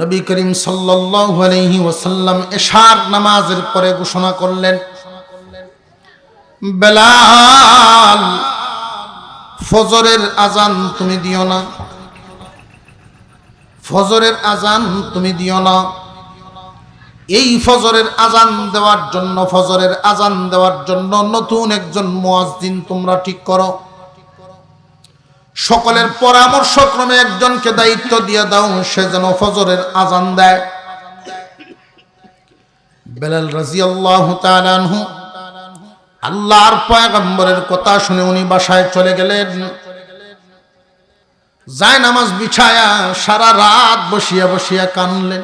নবী করিম সাল্লাল্লাহু আলাইহি ওয়াসাল্লাম এশার নামাজের পরে ঘোষণা করলেন, বেলাল, ফজরের আজান তুমি দিও না, ফজরের আজান তুমি দিও না। এই ফজরের আজান দেওয়ার জন্য নতুন একজন মুয়াজ্জিন তোমরা ঠিক করো। সকলের পরামর্শক্রমে একজনকে দায়িত্ব দিয়ে দাও, সে যেন ফজরের আজান দেয়। বেলাল রাদিয়াল্লাহু তাআলা আনহু আল্লাহর পয়গম্বরের কথা শুনে উনি বাসায় চলে গেলেন। যায় নামাজ বিছায়া সারা রাত বসিয়া বসিয়া কানলেন,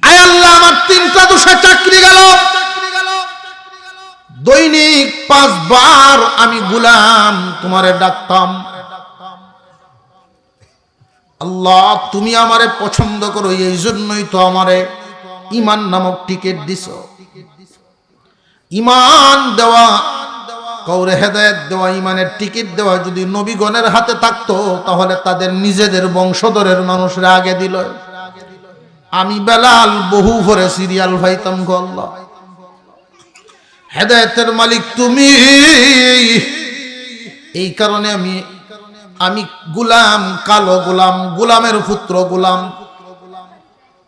আয় আল্লাহ, আমার 3টা দোষে চাকরি গেল। দৈনিক 5 বার আমি গোলাম তোমারে ডাকতাম। আল্লাহ, তুমি আমারে পছন্দ করো, এই জন্যই তো আমারে ঈমান নামক টিকিট দিছো। ঈমান দেওয়া, কাউরে হেদায়েত দেওয়া, ঈমানের টিকিট দেওয়া যদি নবীগণের হাতে থাকতো, তাহলে তাদের নিজেদের বংশধরের মানুষরা আগে দিল। আমি বেলাল বহু ভরে সিরিয়াল পাইতাম গো আল্লাহ। হেদায়েতের মালিক তুমি, এই কারণে আমি গোলাম, কালো গোলাম, গোলামের পুত্র গোলাম।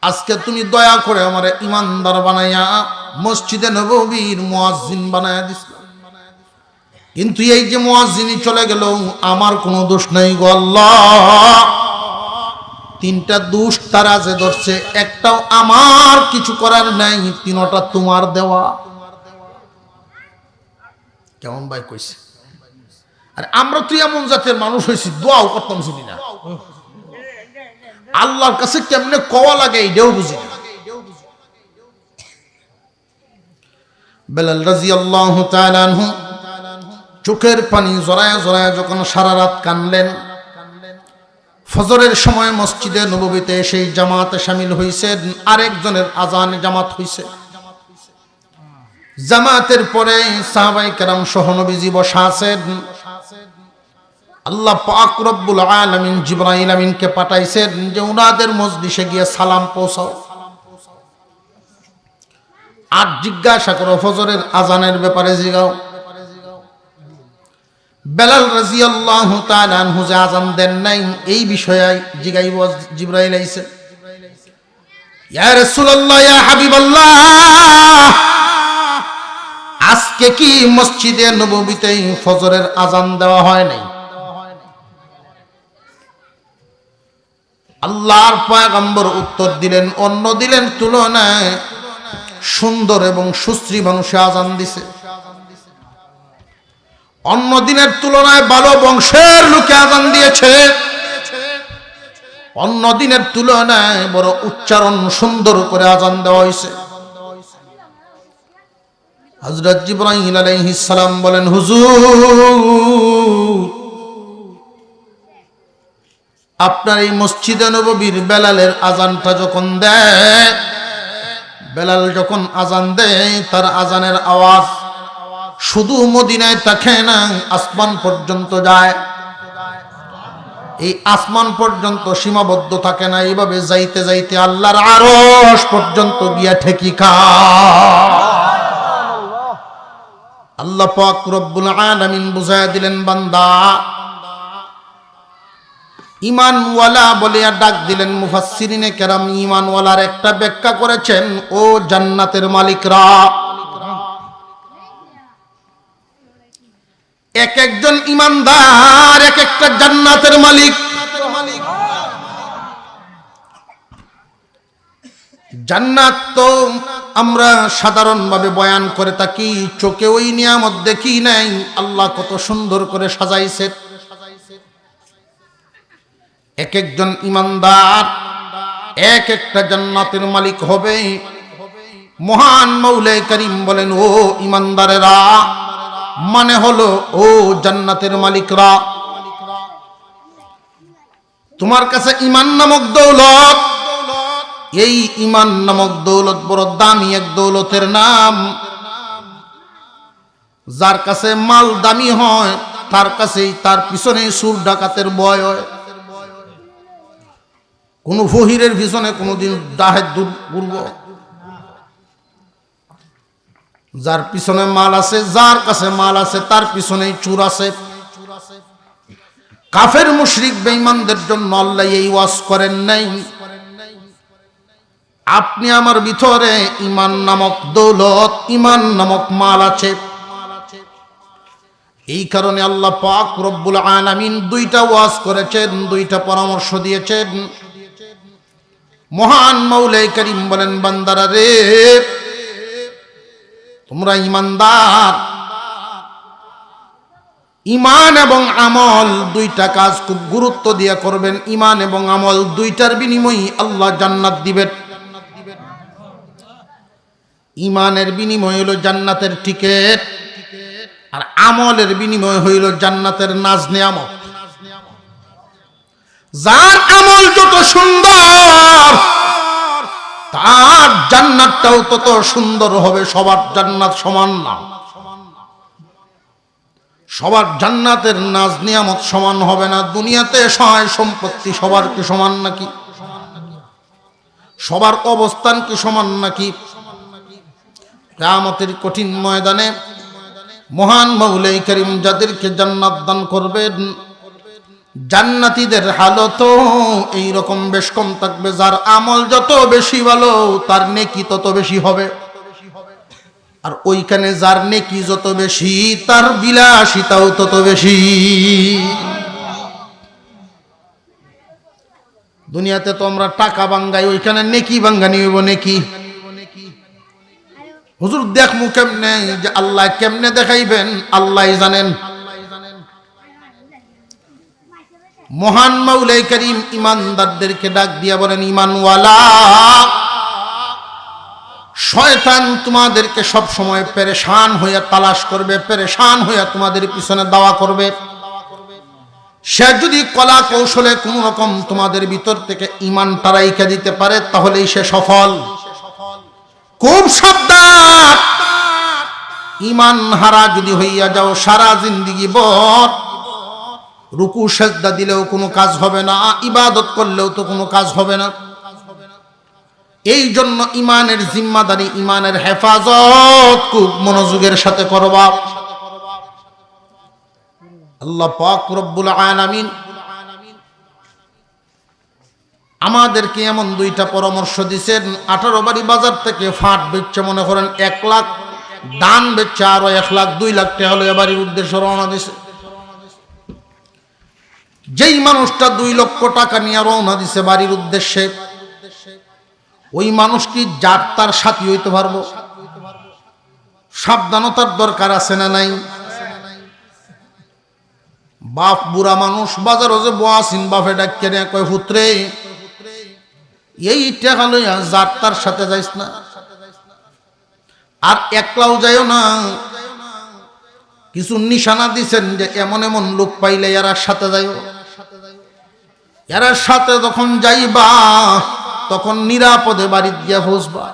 আজকে তুমি দয়া করে আমারে ইমানদার বানাইয়া মসজিদে নববীর মুয়াজ্জিন বানাইয়া দিছো। কিন্তু এই যে মুয়াজ্জিনই চলে গেল, আমার কোনো দোষ নাই গো আল্লাহ। 3টা দোষ তারা যে ধরছে, একটাও আমার কিছু করার নাই, 3টা তোমার দেওয়া। কেমন ভাই কইছে? আরে আমরা তো এমন জাতের মানুষ হয়েছি, দোয়াও করতাম শুনি না, আল্লাহর কাছে কেমনে কওয়া লাগে এটাও বুঝি না। বেলাল রাদিয়াল্লাহু তাআলা আনহু চোখের পানি জড়ায়া জড়ায়া যখন সারা রাত কানলেন, ফজরের সময় মসজিদে নববীতে সেই জামাতে শামিল হইছেন। আরেকজনের আজানে জামাত হইছে। জামাতের পরে সাহাবায়ে কেরাম সহ নবীজি বসা আছেন। আল্লাহ পাক রব্বুল আলামিন জিবরাইল আমিনকে পাঠাইছেন যে উনাদের মজলিসে গিয়ে সালাম পৌঁছাও, আর জিজ্ঞাসা করো ফজরের আজানের ব্যাপারে জিগাও। বেলাল রাদিয়াল্লাহু তাআলা আনহু যে আজান দেন নাই, এই বিষয়ে জিগাইব জিবরাইল আইছে। ইয়া রাসূলুল্লাহ, ইয়া হাবিবাল্লাহ, আজকে কি মসজিদে নববীতে ফজরের আজান দেওয়া হয় নাই? আল্লাহর পয়গম্বর উত্তর দিলেন, অন্য দিলের তুলনায় সুন্দর এবং সুশ্রী মানুষে আজান দিছে। অন্য দিনের তুলনায় ভালো বংশের লোকে আজান দিয়েছে। অন্য দিনের তুলনায় বড় উচ্চারণ সুন্দর করে আজান দেওয়া হয়েছে। হযরত জিবরাইল আলাইহিস সালাম বলেন, হুজুর, আপনার এই মসজিদে নববীর বেলালের আজানটা যখন দেয়, বেলাল যখন আজান দেয়, তার আজানের আওয়াজ শুধু মদিনায় থাকে না, আসমান পর্যন্ত যায়। এই আসমান পর্যন্ত সীমাবদ্ধ থাকে না, এইভাবে যাইতে যাইতে আল্লাহর আরশ পর্যন্ত গিয়া ঠেকি খায়। আল্লাহ পাক রব্বুল আলামিন বুঝায়া দিলেন, বান্দা, ঈমানওয়ালা বলিয়া ডাক দিলেন। মুফাসসিরিনে কেরাম ঈমানওয়ালার একটা ব্যাখ্যা করেছেন, ও জান্নাতের মালিকরা। এক একজন ঈমানদার এক একটা জান্নাতের মালিক। জান্নাত তো আমরা সাধারণভাবে বয়ান করে থাকি, চোখে ওই নিয়ামত দেখি নাই। আল্লাহ কত সুন্দর করে সাজাইছে। এক একজন ঈমানদার এক একটা জান্নাতের মালিক হবে। মহান মৌলাই করিম বলেন, ও ঈমানদারেরা, মানে হলো ও জান্নাতের মালিকরা, তোমার কাছে ঈমান নামক দৌলত, এই ঈমান নামক দৌলত বড় দামি এক দৌলতের নাম। যার কাছে মাল দামি হয়, তার কাছেই, তার পিছনে সুর ডাকাতের ভয় হয়। কোন ফহিরের পিছনে কোনদিন দাহের দূর ঘুরব? যার পিছনে মাল আছে, যার কাছে মাল আছে, তার পিছনেই চুর আছে। কাফের মুশরিক বেঈমানদের জন্য আল্লাহ এই ওয়াজ করেন নাই। আপনি আমার ভিতরে ঈমান নামক দৌলত, ঈমান নামক মাল আছে। এই কারণে আল্লাহ পাক রব্বুল আলামিন দুইটা ওয়াজ করেছেন, দুইটা পরামর্শ দিয়েছেন। মহান মৌলাই করিম বলেন, বান্দারা রে, তোমরা ঈমানদার, ঈমান এবং আমল দুইটা কাজ খুব গুরুত্ব দিয়ে করবেন। ঈমান এবং আমল দুইটার বিনিময়ে আল্লাহ জান্নাত দিবেন। ঈমানের বিনিময় হইল জান্নাতের টিকেট, আর আমলের বিনিময় হইল জান্নাতের নাজ নিয়ামত। যার আমল যত সুন্দর, তার জান্নাতটাও তত সুন্দর হবে। সবার জান্নাত সমান না, সবার জান্নাতের নাজ নিয়ামত সমান হবে না। দুনিয়াতে সহায় সম্পত্তি সবার কি সমান নাকি? সবার অবস্থান কি সমান নাকি? কিয়ামতের কঠিন ময়দানে মহান মৌলাই করিম যাদেরকে জান্নাত দান করবেন, জান্নাতীদের হালত এই রকম বেশ কম থাকবে। যার আমল যত বেশি ভালো, তার নেকি তত বেশি হবে। আর ওইখানে যার নেকি যত বেশি, তার বিলাসিতাও তত বেশি। দুনিয়াতে তো আমরা টাকা বাঙ্গাই, ওইখানে নেকি বাঙ্গানি হইব। নেকি হুজুর দেখমু কেমনে, যে আল্লাহ কেমনে দেখাইবেন আল্লাহ জানেন। মহান মৌলাই করিম ইমানদারদেরকে ডাক দিয়া বলেন, ইমানওয়ালা, শয়তান তোমাদেরকে সব সময় পেরেশান হইয়া তালাশ করবে, পেরেশান হইয়া তোমাদের পিছনে দাওয়া করবে। সে যদি কলা কৌশলে কোন রকম তোমাদের ভিতর থেকে ঈমান তারাইকে দিতে পারে, তাহলেই সে সফল। খুব সাবধান, ঈমান হারা যদি হইয়া যাও, সারা জিন্দেগি ভর রুকু সেজদা দিলেও কোনো কাজ হবে না, ইবাদত করলেও তো কোনো কাজ হবে না। এই জন্য ঈমানের জিম্মাদারি, ঈমানের হেফাজত খুব মনোযোগের সাথে করবা। আল্লাহ পাক রব্বুল আলামিন আমাদেরকে এমন দুইটা পরামর্শ দিয়েছেন। 18 বাড়ি বাজার থেকে ফাট বেচছে, মনে করেন 1 লাখ, দান বেচছে আরো 1 লাখ, 2 লাখ টাকা হলো এবারের উদ্দেশ্যে রওনা দিছে। যেই মানুষটা 2 লক্ষ টাকা নিয়ে রওনা দিছে বাড়ির উদ্দেশ্যে, ওই মানুষটি যার তার সাথী হইতে পারবো? সাবধানতার দরকার আছে না নাই? বাপ বুড়া মানুষ বাজারও যে বয়াসিন, বাপে ডাক্কে নিয়ে কয়, পুত্রে এই টাকা লইয়া যার তার সাথে যাইস না, আর একলাও যাইও না। কিছু নিশানা দিছেন যে এমন এমন লোক পাইলে এরার সাথে যাইও। এরার সাথে যখন যাইবা, তখন নিরাপদে বাড়ি গিয়া পৌঁছবা,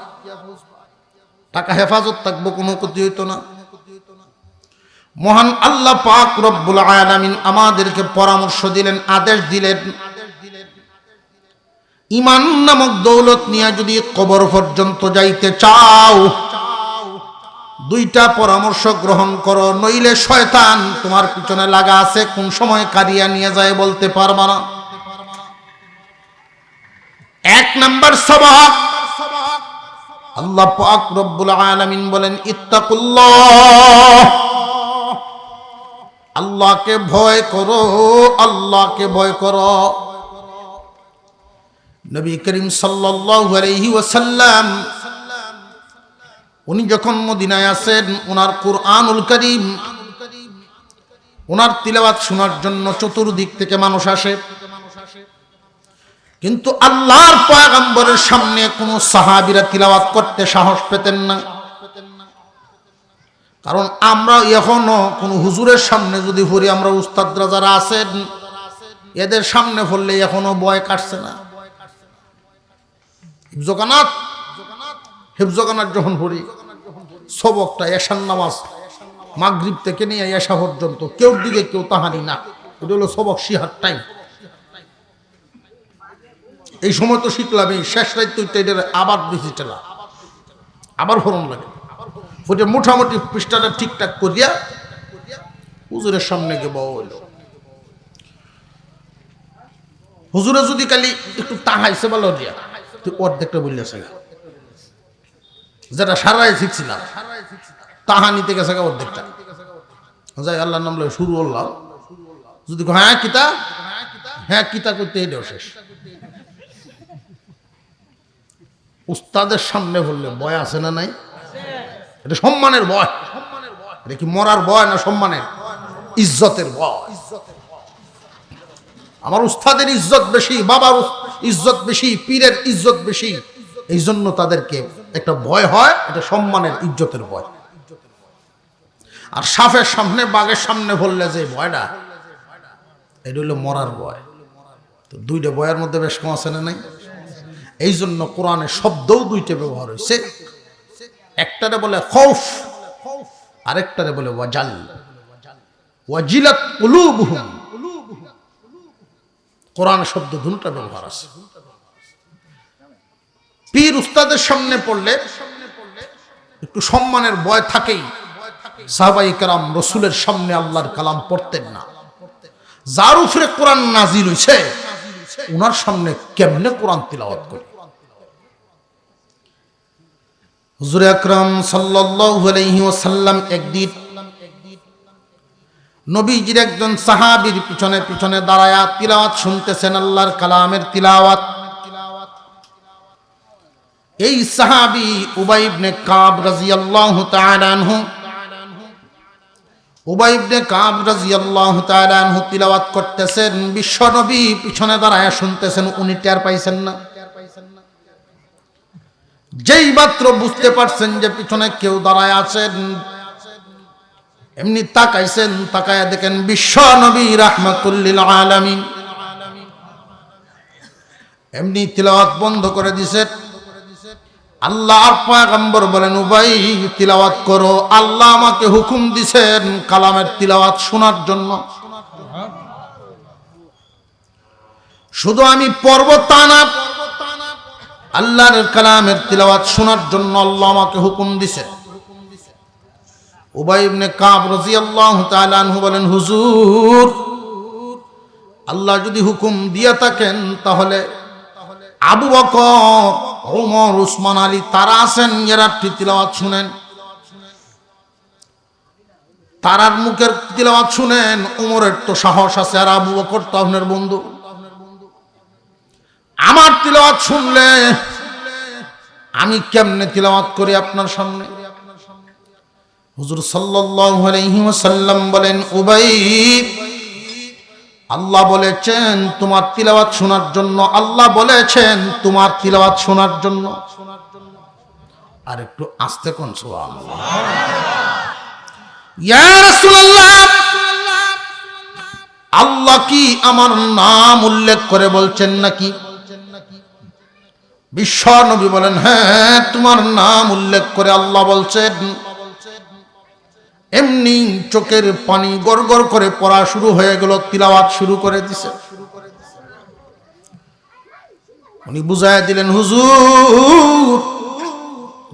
টাকা হেফাজত থাকবো, কোনো ক্ষতি হইতো না। মহান আল্লাহ পাক রব্বুল আলামিন আমাদেরকে পরামর্শ দিলেন, আদেশ দিলেন, ঈমান নামক দৌলত নিয়ে যদি কবর পর্যন্ত যাইতে চাও, 2টা পরামর্শ গ্রহণ করো, নইলে শয়তান তোমার পিছনে লাগা আছে, কোন সময় কারিয়া নিয়ে যায় বলতে পারবা না। 1 নাম্বার সবক, আল্লাহ পাক রব্বুল আলামিন বলেন, ইত্তাকুল্লাহ, আল্লাহকে ভয় করো, আল্লাহকে ভয় করো। নবী করিম সাল্লাল্লাহু আলাইহি ওয়াসাল্লাম উনি যখন মদিনায় আছেন, ওনার কুরআনুল কারীম, ওনার তিলাওয়াত শোনার জন্য চতুর্দিক থেকে মানুষ আসে। কিন্তু আল্লাহর পয়গম্বরের সামনে কোনো সাহাবীরা তিলাওয়াত করতে সাহস পেতেন না। কারণ আমরা এখনো কোনো হুজুরের সামনে যদি পড়ি, আমরা উস্তাদরা যারা আছেন, এদের সামনে পড়লে এখনো ভয় কাটছে না। হিফজকানাত যখন পড়ি, সবকটা এশার নামাজ মাগরিব থেকে নিয়ে এশা পর্যন্ত কেউ দিকে কেউ তাহারি না, এটা হলো সবক শিহার টাইম। এই সময় তো শিখলাম, এই শেষ রাত তো এটা আবার ডিজিটাল আবার ফোরন লাগে, ওটা মোটামুটি পৃষ্ঠাটা ঠিকঠাক করিয়া হুজুরের সামনে গিয়ে বউ হইল। হুজুরে যদি খালি একটু তাহাইছে বলো দিয়া তুই অর্ধেকটা বললেছে, যেটা সারাই শিখছিলাম তাহা নিতে গেছে অর্ধেকটা। যাই আল্লাহর নাম লয়ে শুরু করলাম, যদি হ্যাঁ কিতা হ্যাঁ কিতা করতে এটাও শেষ। উস্তাদের সামনে বললে ভয় আছে না নাই? এটা সম্মানের ভয়, এটা কি মরার ভয় না সম্মানের ইজ্জতের ভয়? আমার উস্তাদের ইজ্জত বেশি, বাবার ইজ্জত বেশি, পীরের ইজ্জত বেশি, এই জন্য তাদেরকে একটা ভয় হয়, এটা সম্মানের ইজ্জতের ভয়। আর সাফের সামনে বাঘের সামনে বললে যে ভয়টা, এটা হলো মরার ভয়। তো দুইটা ভয়ের মধ্যে বেশ কম আছে না নাই? এই জন্য কোরআনে শব্দও দুইটা ব্যবহার হয়েছে, একটারে বলে খৌফ, আরেকটারে বলে ওয়াজাল, ওয়াজিলাত কুলুবুহুম। কোরআন শব্দ দুটো ব্যবহার আছে। পীর উস্তাদের সামনে পড়লে একটু সম্মানের ভয় থাকেই। সাহাবায়ে কেরাম রাসূলের সামনে আল্লাহর কালাম পড়তেন না। যার উপরে কোরআন নাজিল হইছে উনার সামনে কেমনে কোরআন তিলাওয়াত করে? হুজুর আকরাম সাল্লাল্লাহু আলাইহি ওয়াসাল্লাম একদিন নবীজির একজন সাহাবীর পিছনে পিছনে দাঁড়ায়া তিলাওয়াত শুনতেছেন, আল্লাহর কালামের তিলাওয়াত। এই সাহাবী উবাই ইবনে কাব রাদিয়াল্লাহু তাআলা আনহু, উবাই ইবনে কাব রাদিয়াল্লাহু তাআলা আনহু তিলাওয়াত করতেছেন, বিশ্ব নবী পিছনে দাঁড়ায়া শুনতেছেন, উনি টের পাইছেন না। যেই মাত্র বুঝতে পারছেন যে পিছনে কেউ দাঁড়ায় আছেন, এমনি তাকাইছেন, তাকায়া দেখেন বিশ্ব নবী রাহমাতুল লিল আলামিন এমনি তিলাওয়াত বন্ধ করে দিয়েছেন। আল্লাহর পয়গম্বর বলেন, উবাই তিলাওয়াত করো, আল্লাহ আমাকে হুকুম দিয়েছেন কালামের তিলাওয়াত শোনার জন্য। শুধু আমি পড়ব তা না, আল্লাহর কালামের তিলাওয়াত শোনার জন্য আল্লাহ আমাকে হুকুম দিয়েছেন। উবাই ইবনে কাব রাদিয়াল্লাহু তাআলা আনহু বলেন, হুজুর আল্লাহ যদি হুকুম দিয়া থাকেন তাহলে আবু বকর, ওমর, উসমান, আলী তারা আছেন, এরা তিলাওয়াত শুনেন, তারার মুখের তিলাওয়াত শুনেন। ওমরের তো সাহস আছে, আর আবু বকর তো আপনার বন্ধু, আমার তিলাওয়াত শুনলে আমি কেমনে তিলাওয়াত করি আপনার সামনে? হুজুর সাল্লাল্লাহু আলাইহি ওয়াসাল্লাম বলেন, উবাই আল্লাহ বলেছেন তোমার তিলাওয়াত শোনার জন্য, আল্লাহ বলেছেন তোমার তিলাওয়াত শোনার জন্য। আর একটু আস্তে কোন সুবহানাল্লাহ। ইয়া রাসূলুল্লাহ, আল্লাহ কি আমার নাম উল্লেখ করে বলছেন নাকি? বিশ্ব নবী বলেন, হ্যাঁ তোমার নাম উল্লেখ করে আল্লাহ বলছেন। এমনি চোখের পানি গড়গড় করে পড়া শুরু হয়ে গেল, তিলাওয়াত শুরু করে দিছে। উনি বুঝায় দিলেন, হুজুর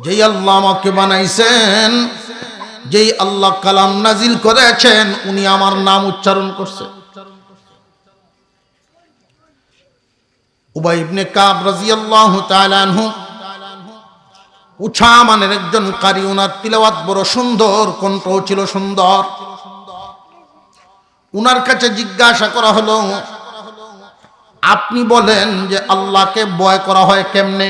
যেই আল্লাহ আমাকে বানাইছেন, যেই আল্লাহ কালাম নাজিল করেছেন, উনি আমার নাম উচ্চারণ করছে। উবাই ইবনে কাব রাদিয়াল্লাহু তাআলা আনহু উঁচা মানের একজন কারি, উনার তিলাওয়াত বড় সুন্দর, কণ্ঠ ছিল সুন্দর। উনার কাছে জিজ্ঞাসা করা হলো, আপনি বলেন যে আল্লাহকে ভয় করা হয় কেমনে?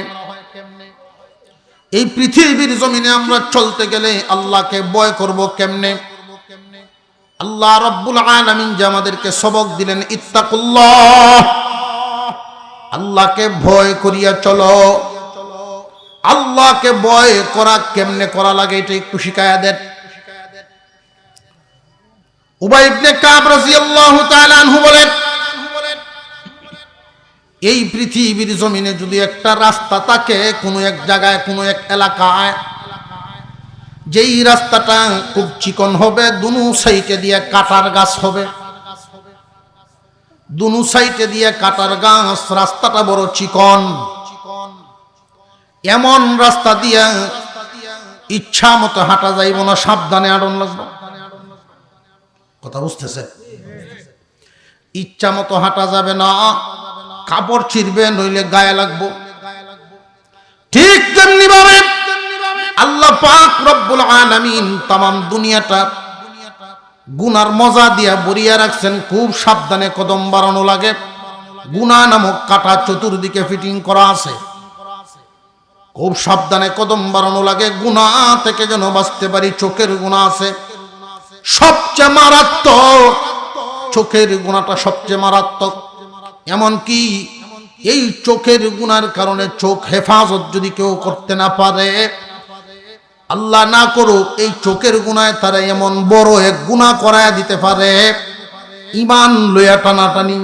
এই পৃথিবীর জমিনে আমরা চলতে গেলে আল্লাহকে ভয় করব কেমনে? আল্লাহ রাব্বুল আলামিন যে আমাদেরকে সবক দিলেন, ইত্তাকুল্লাহ, আল্লাহকে ভয় করিয়া চলো। আল্লাহকে ভয় করা কেমনে করা লাগে এটা একটু শিখায়া দেন। উবাই ইবনে কাব রাদিয়াল্লাহু তাআলা আনহু বলেন, এই পৃথিবীর জমিনে যদি একটা রাস্তা থাকে কোনো এক জায়গায়, কোনো এক এলাকায়, যেই রাস্তাটা খুব চিকন হবে, দুনো সাইডে দিয়ে কাটার গাছ হবে, দুনু সাইডে দিয়ে কাটার গাছ, রাস্তাটা বড় চিকন। এমন রাস্তা দিয়া ইচ্ছা মতো হাঁটা যাইব না, সাবধানে আড়ন লাগবে। কথা বুঝতেছে? ইচ্ছা মতো হাঁটা যাবে না, কাপড় ছিঁড়বে, নইলে গায়ে লাগবো। ঠিক তেমনি ভাবে আল্লাহ পাক রব্বুল আলামিন তামাম দুনিয়াটা গুনার মজা দিয়া বরিয়া রাখছেন। খুব সাবধানে কদম বাড়ানো লাগে। গুনাহ নামক কাটা চতুর্দিকে ফিটিং করা আছে। খুব সাবধানে কদম বাড়ানো লাগে, গুনাহ থেকে যেন বাঁচতে পারি। চোখের গুনাহ আছে সবচেয়ে মারাত্মক, চোখের গুনাহটা সবচেয়ে মারাত্মক। এমনকি এই চোখের গুনার কারণে চোখ হেফাজত যদি কেউ করতে না পারে, আল্লাহ না করুক, এই চোখের গুনায় তারা এমন বড় এক গুনাহ করায় দিতে পারে, ঈমান লইয়া টানাটানি।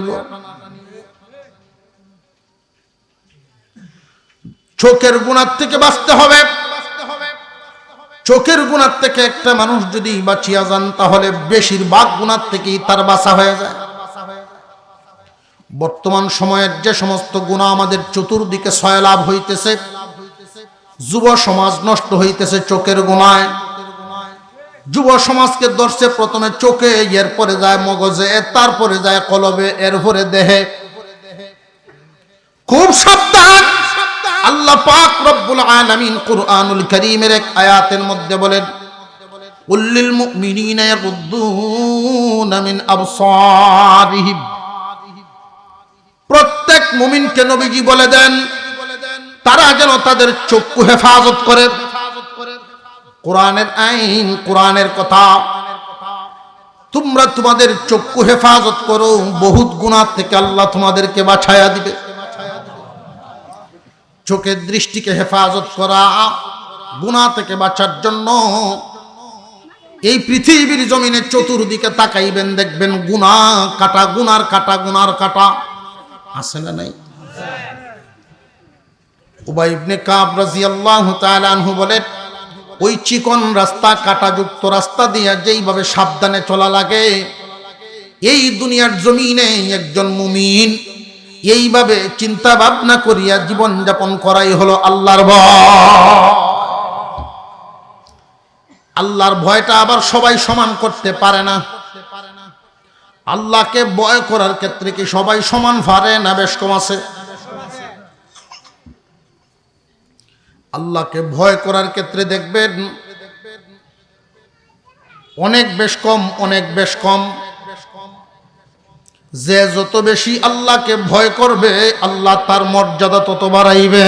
চোখের গুনাহ থেকে বাঁচতে হবে। চোখের গুনাহ থেকে একটা মানুষ যদি বাঁচিয়া যান, তাহলে বেশিরভাগ গুনাহ থেকেই তার বাঁচা হয়ে যায়। বর্তমান সময়ের যে সমস্ত গুনাহ আমাদের চতুর্দিকে সয়লাভ হইতেছে, যুব সমাজ নষ্ট হইতেছে চোখের গুনায়। যুব সমাজকে ধরছে প্রথমে চোখে, এরপরে যায় মগজে, তারপরে যায় কলবে, এরপরে দেহে। খুব সাবধান। আল্লাহ পাক রব্বুল আলামিন কুরআনুল কারীমের এক আয়াতের মধ্যে বলেন, কুল্লিল মুমিনিনা ইয়াগুদ্দুনা মিন আবসারিহিম। প্রত্যেক মুমিনকে নবীজি বলে দেন তারা যেন তাদের চক্ষু হেফাজত করে। কোরআনের আইন, কোরআনের কথা, তোমরা তোমাদের চক্ষু হেফাজত করো, বহুত গুনাহ থেকে আল্লাহ তোমাদেরকে বাঁচায়া দিবে। চোখের দৃষ্টিকে হেফাজত করা, গুনাহ থেকে বাঁচার জন্য এই পৃথিবীর জমিনে চতুর্দিকে তাকাইবেন, দেখবেন গুনাহ কাটা, গুনার কাটা, গুনার কাটা আছে না নাই? উবাই ইবনে কাব রাদিয়াল্লাহু তাআলা আনহু বলেন, ওই চিকন রাস্তা, কাটাযুক্ত রাস্তা দিয়ে যেইভাবে সাবধানে চলা লাগে, এই দুনিয়ার জমিনে একজন মুমিন এইভাবে চিন্তা ভাবনা করিয়া জীবন যাপন করাই হলো আল্লাহর ভয়। আল্লাহর ভয়টা আবার সবাই সমান করতে পারে না। আল্লাহকে ভয় করার ক্ষেত্রে কি সবাই সমান পারে না? বেশ কম আছে। আল্লাহকে ভয় করার ক্ষেত্রে দেখবেন অনেক বেশ কম, অনেক বেশ কম। যে যত বেশি আল্লাহকে ভয় করবে, আল্লাহ তার মর্যাদা তত বাড়াইবে।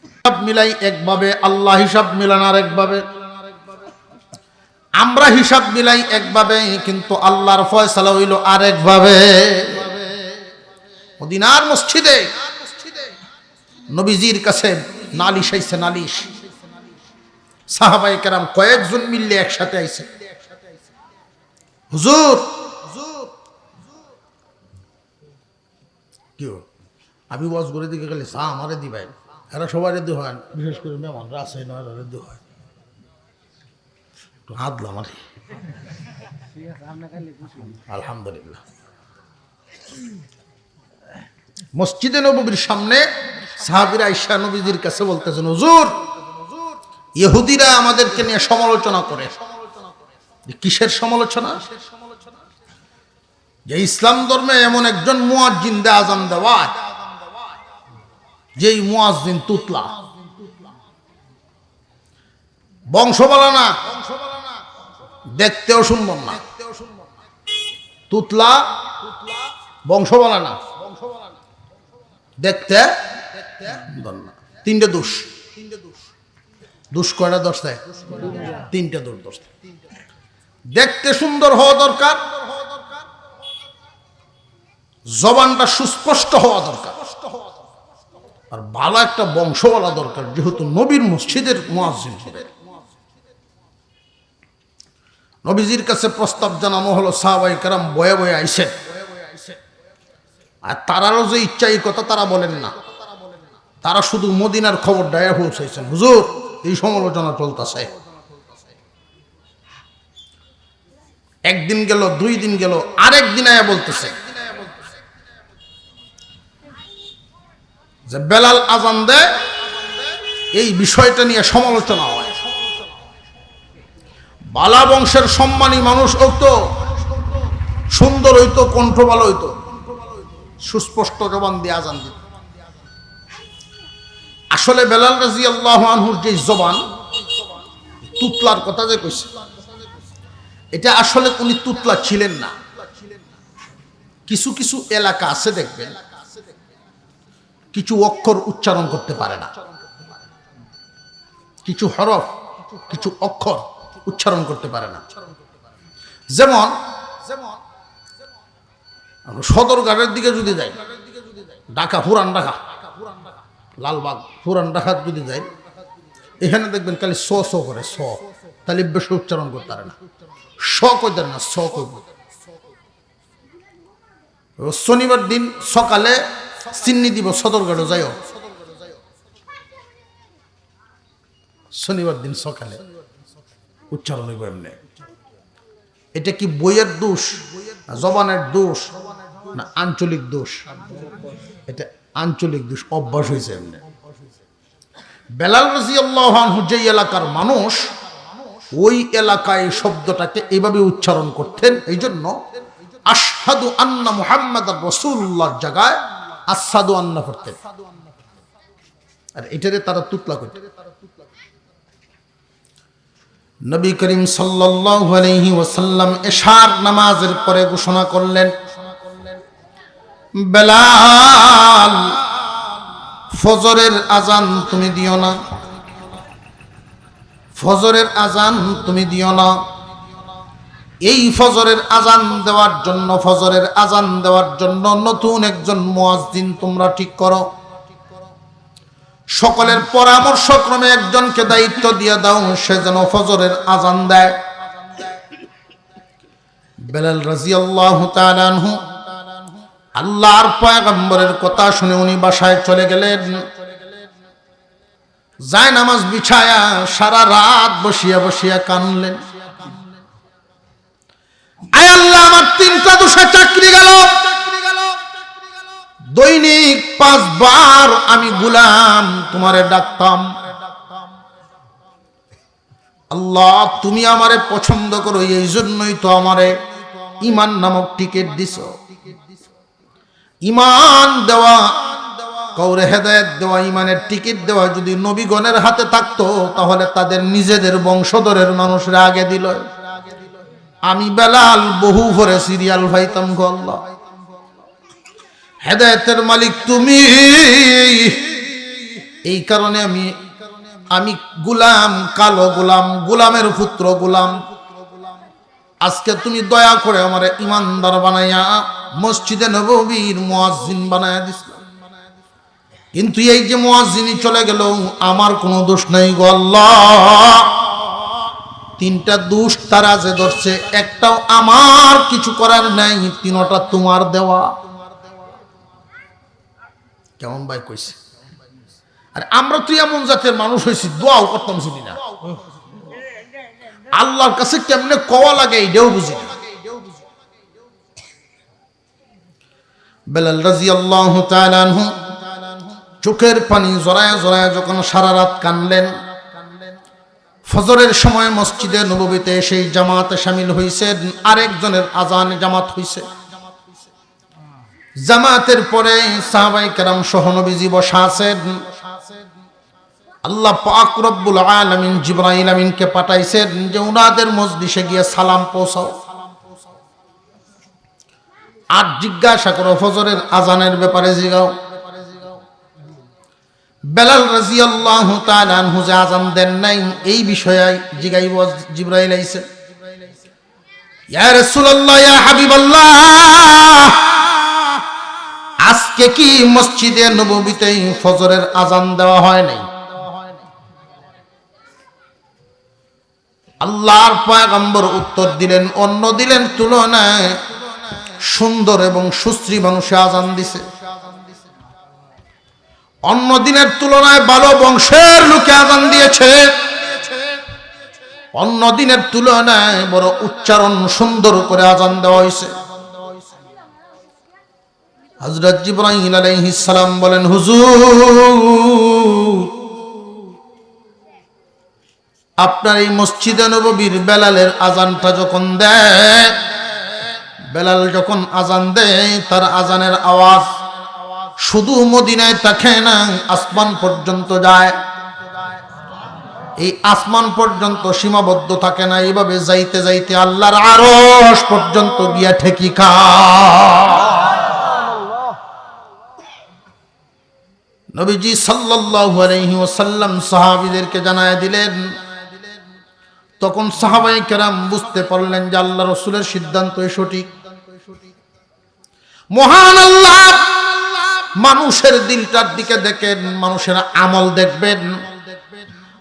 হিসাব মিলাই একভাবে, আল্লাহ হিসাব মিলান আর একভাবে। আমরা হিসাব মিলাই একভাবে, কিন্তু আল্লাহর ফয়সালা হইল আরেকভাবে। মদিনার মসজিদে নবীজির কাছে নালিশ আইছে, নালিশ। সাহাবায়ে কেরাম কয়েকজন মিললে একসাথে আইছে, হুজুর কি আমি ওয়াজ করে দিকে গেলে চা আমারে দিবাই, এরা সবাই রেডি হয়, বিশেষ করে মেহমানরা আছে না, রেডি হয়। একটু হাত দিলাম আরে, আলহামদুলিল্লাহ। মসজিদে নববীর সামনে সাহাবীরা আয়েশা নবীজির কাছে বলতেছেন, হুজুর ইহুদিরা আমাদেরকে নিয়ে সমালোচনা করে। কিসের সমালোচনা? যে ইসলাম ধর্মে এমন একজন মুয়াজ্জিন দে আযান দেওয়া, যেই মুয়াজ্জিন তুতলা, বংশবালা না, দেখতেও সুন্দর না। তুতলা, বংশবালা না, দেখতে তিনটে দোষ। দোষ কয়টা? দশটায় তিনটে দোষ। দশটা দেখতে সুন্দর হওয়া দরকার, জবানটা সুস্পষ্ট হওয়া দরকার, আর ভালো একটা বংশওয়ালা দরকার, যেহেতু নবীর মসজিদের মুয়াজ্জিন হবে। নবীজির কাছে প্রস্তাব জানানো হলো, সাহাবায়ে কেরাম বয়ে বয়ে আইছে। আর তারারও যে ইচ্ছা, এই কথা তারা বলেন না, তারা শুধু মদিনার খবর ডায়া পৌঁছাইছেন, হুজুর এই সমালোচনা চলতেছে। একদিন গেল, 2 দিন গেল, আরেক দিন আয়া বলতেছে যে বেলাল আজান দেয়, এই বিষয়টা নিয়ে সমালোচনা হয়। বালা বংশের সম্মানী মানুষ হইতো, সুন্দর হইতো, কণ্ঠ ভালো হইতো, সুস্পষ্ট জবান দিয়ে আজান দিত। আসলে বেলাল রাদিয়াল্লাহু আনহুর যে জবান, তুতলার কথা যে কইছে, এটা আসলে উনি তুতলা ছিলেন না। কিছু কিছু এলাকা আছে দেখবেন, কিছু অক্ষর উচ্চারণ করতে পারে না, কিছু হরফ, কিছু অক্ষর উচ্চারণ করতে পারে না। যেমন সদরঘাটের দিকে যদি যাই, ঢাকা, পুরান ঢাকা, লালবাগ, পুরান ঢাকা যদি যাই, এখানে দেখবেন খালি স স করে, স, তাহলে বেশি উচ্চারণ করতে পারে না। স কইতেন না, স কইব। শনিবার দিন সকালে চিন্নি দিব, সদরঘাটে যাইও, শনিবার দিন সকালে উচ্চারণ হইব এমনি। এটা কি বইয়ের দোষ, জবানের দোষ, না আঞ্চলিক দোষ? এটা আঞ্চলিক দোষ, অভ্যাস হয়েছে এমনি। বেলাল রাদিয়াল্লাহু আনহু যে এলাকার মানুষ, ওই এলাকায় শব্দটাকে এইভাবে উচ্চারণ করতেন। এই জন্য আশহাদু আন্না মুহাম্মাদার রাসূলুল্লাহর জায়গায় আশহাদু আন্না পড়তেন। আর এটারে তারা তুতলা করতেন। নবী করিম সাল্লাল্লাহু আলাইহি ওয়াসাল্লাম এশার নামাজের পরে ঘোষণা করলেন, বেলাল, ফজরের আজান তুমি দিও না, ফজরের আজান তুমি দিও না। এই ফজরের আজান দেওয়ার জন্য, ফজরের আজান দেওয়ার জন্য নতুন একজন মুয়াজ্জিন তোমরা ঠিক করো। সকলের পরামর্শক্রমে একজনকে দায়িত্ব দিয়ে দাও, সে যেন ফজরের আজান দেয়। বেলাল রাদিয়াল্লাহু তাআলা আনহু আল্লাহর পয়গম্বরের কথা শুনে উনি বাসায় চলে গেলেন। যায় নামাজ বিছায়া সারা রাত বসিয়া বসিয়া কানলেন, আয় আল্লাহ, আমার 3টা দোষে চাকরি গেল। দৈনিক 5 বার আমি গোলাম তোমারে ডাকতাম। আল্লাহ, তুমি আমারে পছন্দ করো, এই জন্যই তো আমারে ঈমান নামক টিকিট দিছো। ঈমান দেওয়া, কাউরে হেদায়েত দেওয়া, ঈমানের টিকিট দেওয়া যদি নবীগণের হাতে থাকতো, তাহলে তাদের নিজেদের বংশধরের মানুষরা আগে দিল। আমি বেলাল বহু ভরে সিরিয়াল পাইতাম গো আল্লাহ। হেদায়েতের মালিক তুমি, এই কারণে আমি গোলাম, কালো গোলাম, গোলামের পুত্র গোলাম। আজকে তুমি দয়া করে আমারে ইমানদার বানাইয়া মসজিদে নববীর মুয়াজ্জিন বানায়া দিছো। কিন্তু এই যে মুয়াজ্জিনই চলে গেল, আমার কোনো দোষ নাই গো আল্লাহ। 3টা দোষ তারা যে ধরছে, একটাও আমার কিছু করার নাই, 3টা তোমার দেওয়া। কেমন ভাই কইছে? আর আমরা তো এমন জাতের মানুষ হয়েছি, দোয়াও করতাম শুনি না, আল্লাহর কাছে কেমনে কওয়া লাগে এটাও বুঝি না। বেলাল রাদিয়াল্লাহু তাআলা আনহু চোখের পানি জড়ায়া জড়ায়া যখন সারা রাত কানলেন, ফজরের সময় মসজিদে নববীতে সেই জামাতে শামিল হইছেন। আরেকজনের আজান জামাত হইছে। জামাতের পরে সাহাবায়ে কেরাম সহ নবীজি বসা আছেন। আল্লাহ পাক রব্বুল আলামিন জিবরাইল আমিনকে পাঠাইছেন যে উনাদের মজলিসে গিয়ে সালাম পৌঁছাও, আর জিজ্ঞাসা করো ফজরের আজানের ব্যাপারে জিগাও। বেলাল রাদিয়াল্লাহু তাআলা আনহু যে আজান দেন নাই, এই বিষয়ে জিগাইব জিবরাইল আইছে। ইয়া রাসূলুল্লাহ, ইয়া হাবিবাল্লাহ, আজকে কি মসজিদে নববীতে ফজরের আজান দেওয়া হয় নাই? আল্লাহর পয়গম্বর উত্তর দিলেন, অন্য দিলেন তুলনায় সুন্দর এবং সুশ্রী মানুষে আজান দিছে। অন্য দিনের তুলনায় ভালো বংশের লোকে আজান দিয়েছে। অন্য দিনের তুলনায় বড় উচ্চারণ সুন্দর করে আজান দেওয়া হয়েছে। হযরত জিবরাইল আলাইহিস সালাম বলেন, হুজুর আপনার এই মসজিদে নববীর বেলালের আজানটা যখন দেয়, বেলাল যখন আজান দেয় তার আজানের আওয়াজ শুধু মদিনায় থাকে না, আসমান পর্যন্ত যায়। এই আসমান পর্যন্ত সীমাবদ্ধ থাকে না, এইভাবে যাইতে যাইতে আল্লাহর আরশ পর্যন্ত গিয়া ঠেকি খায়। নবীজি সাল্লাল্লাহু আলাইহি ওয়াসাল্লাম সাহাবীদেরকে জানায় দিলেন। তখন সাহাবায়ে কেরাম বুঝতে পারলেন যে আল্লাহ রাসূলের সিদ্ধান্তই সঠিক। মহান আল্লাহ মানুষের দিলটার দিকে দেখেন, মানুষের আমল দেখবেন।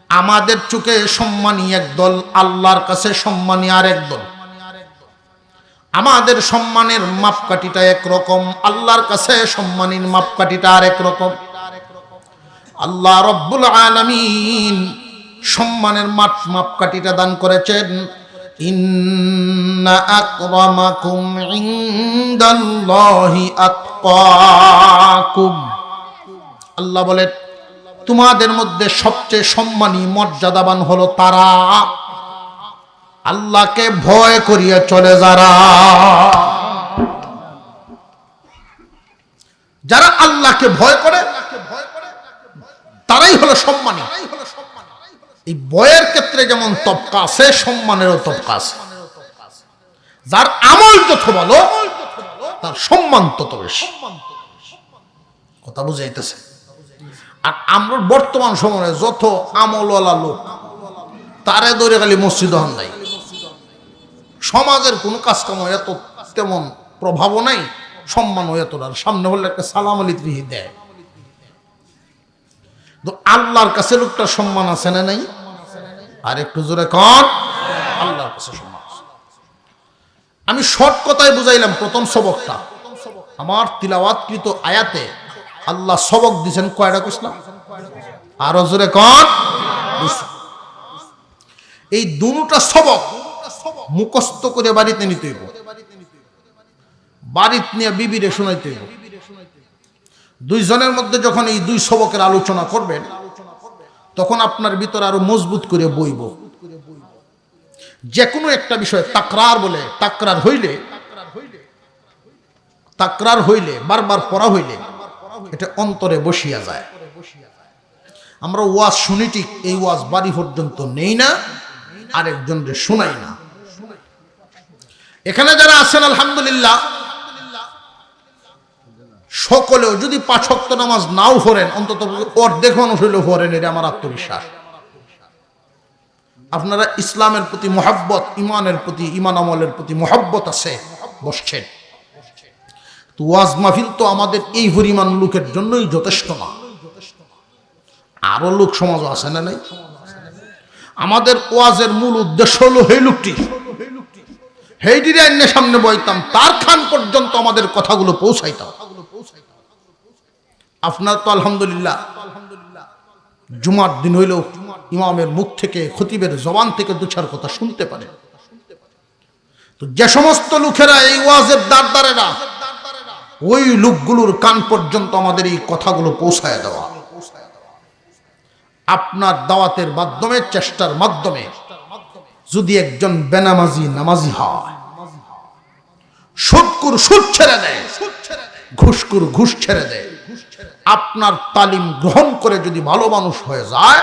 আমাদের চোখে সম্মানী একদল, আল্লাহর কাছে সম্মানী আরেক দল। আমাদের সম্মানের মাপকাঠিটা একরকম, আল্লাহর কাছে সম্মানীর মাপকাঠিটা আরেক রকম। আল্লাহ রব্বুল আলামিন সম্মানের মাপকাঠিটা দান করেছেন, ইন্না আকরামাকুম ইনদাল্লাহি আতকাকুম। আল্লাহ বলেন তোমাদের মধ্যে সবচেয়ে সম্মানী মর্যাদাবান হলো তারা আল্লাহকে ভয় করিয়া চলে, যারা আল্লাহকে ভয় করে তারাই হলো সম্মানী। এই ভয়ের ক্ষেত্রে যেমন তবকা আছে, সম্মানেরও তবকা আছে। যার আমল যত ভালো তার সম্মান তত বেশি। কথা বুঝাইতেছে? আর আমরা বর্তমান সময়ে যত আমলওয়ালা লোক তারে ধরে খালি মসজিদ হন নাই, সমাজের কোনো কাজকাম এত তেমন প্রভাবও নাই, সম্মানও এত না। সামনে হলে একটা সালাম আলী ত্রিহি দেয়। তো আল্লাহর কাছে লোকটা সম্মান আছে না নাই? আর একটু জোরে কর, আল্লাহর কাছে সম্মান আছে। আমি শর্ট কথায় বুঝাইলাম প্রথম সবকটা। আমার তিলাওয়াতকৃত আয়াতে আল্লাহ সবক দিয়েছেন কয়টা কইছিলাম? আরো জোরে কর। এই দুটা সবক মুখস্থ করে বাড়িতে নিতে হইব, বাড়িতে নিয়ে বিবিরে শোনাইতে হইব। দুইজনের মধ্যে যখন এই দুই সবকের আলোচনা করবেন তখন আপনার ভিতর আরো মজবুত করে বইব। যে কোনো একটা বিষয় তাকরার বলে, তাকরার হইলে বারবার পড়া হইলে এটা অন্তরে বসিয়া যায়। আমরা ওয়াজ শুনি ঠিক, এই ওয়াজ বাড়ি পর্যন্ত নেই না, আরেকজনকে শোনাই না। এখানে যারা আছেন আলহামদুলিল্লাহ, সকলেও যদি 5 ওয়াক্ত নামাজ নাও পড়েন অন্তত অর্ধেক মানুষ হইলেও পড়েন, এটা আমার আত্মবিশ্বাস। আপনারা ইসলামের প্রতি মহব্বত, ইমানের প্রতি, ইমান আমলের প্রতি মহব্বত আছে, বসছেন। তো ওয়াজ মাহফিল তো আমাদের এই পরিমাণ লোকের জন্যই যথেষ্ট না, আরো লোক সমাজ আছে না নাই? আমাদের ওয়াজের মূল উদ্দেশ্য হলো এই লোকটি, হেইটির আইনের সামনে বইতাম, তার খান পর্যন্ত আমাদের কথাগুলো পৌঁছাইতাম। আপনার তো আলহামদুলিল্লাহ জুমার দিন হইলেও ইমামের মুখ থেকে, খতিবের জবান থেকে 2-4 কথা শুনতে পারে। তো যে সমস্ত লোকেরা এই ওয়াজের দ্বারেরা, ওই লোকগুলোর কান পর্যন্ত আমাদের এই কথাগুলো পৌঁছায় দেওয়া। আপনার দাওয়াতের মাধ্যমে, চেষ্টার মাধ্যমে যদি একজন বেনামাজি নামাজি হয়, সুদকুর সুদ ছেড়ে দেয়, ঘুষকুর ঘুষ ছেড়ে দেয়, আপনার তালিম গ্রহণ করে যদি ভালো মানুষ হয়ে যায়,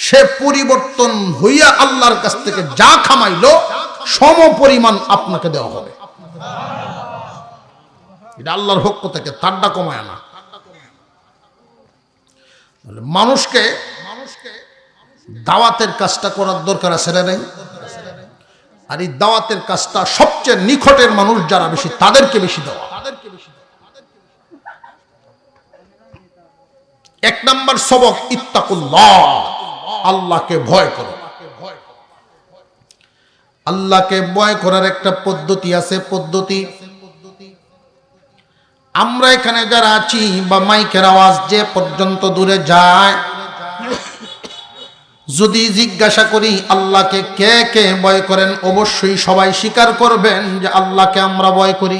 সে পরিবর্তন হইয়া আল্লাহর কাছ থেকে যা কামাইলো সম পরিমাণ আপনাকে দেওয়া হবে। এটা আল্লাহর পক্ষ থেকে, তারটা কমায় না। মানুষকে দাওয়াতের কাজটা করার দরকার আছে না নাই? আর এই দাওয়াতের কাজটা সবচেয়ে নিকটের মানুষ যারা বেশি, তাদেরকে বেশি দেওয়া। 1 নম্বর সবক ইত্তাকুল্লাহ, আল্লাহকে ভয় করো। আল্লাহকে ভয় করার একটা পদ্ধতি আছে। পদ্ধতি আমরা এখানে যারা আছি বা মাইকের আওয়াজ যে পর্যন্ত দূরে যায়, যদি জিজ্ঞাসা করি আল্লাহকে কে কে ভয় করেন, অবশ্যই সবাই স্বীকার করবেন যে আল্লাহকে আমরা ভয় করি।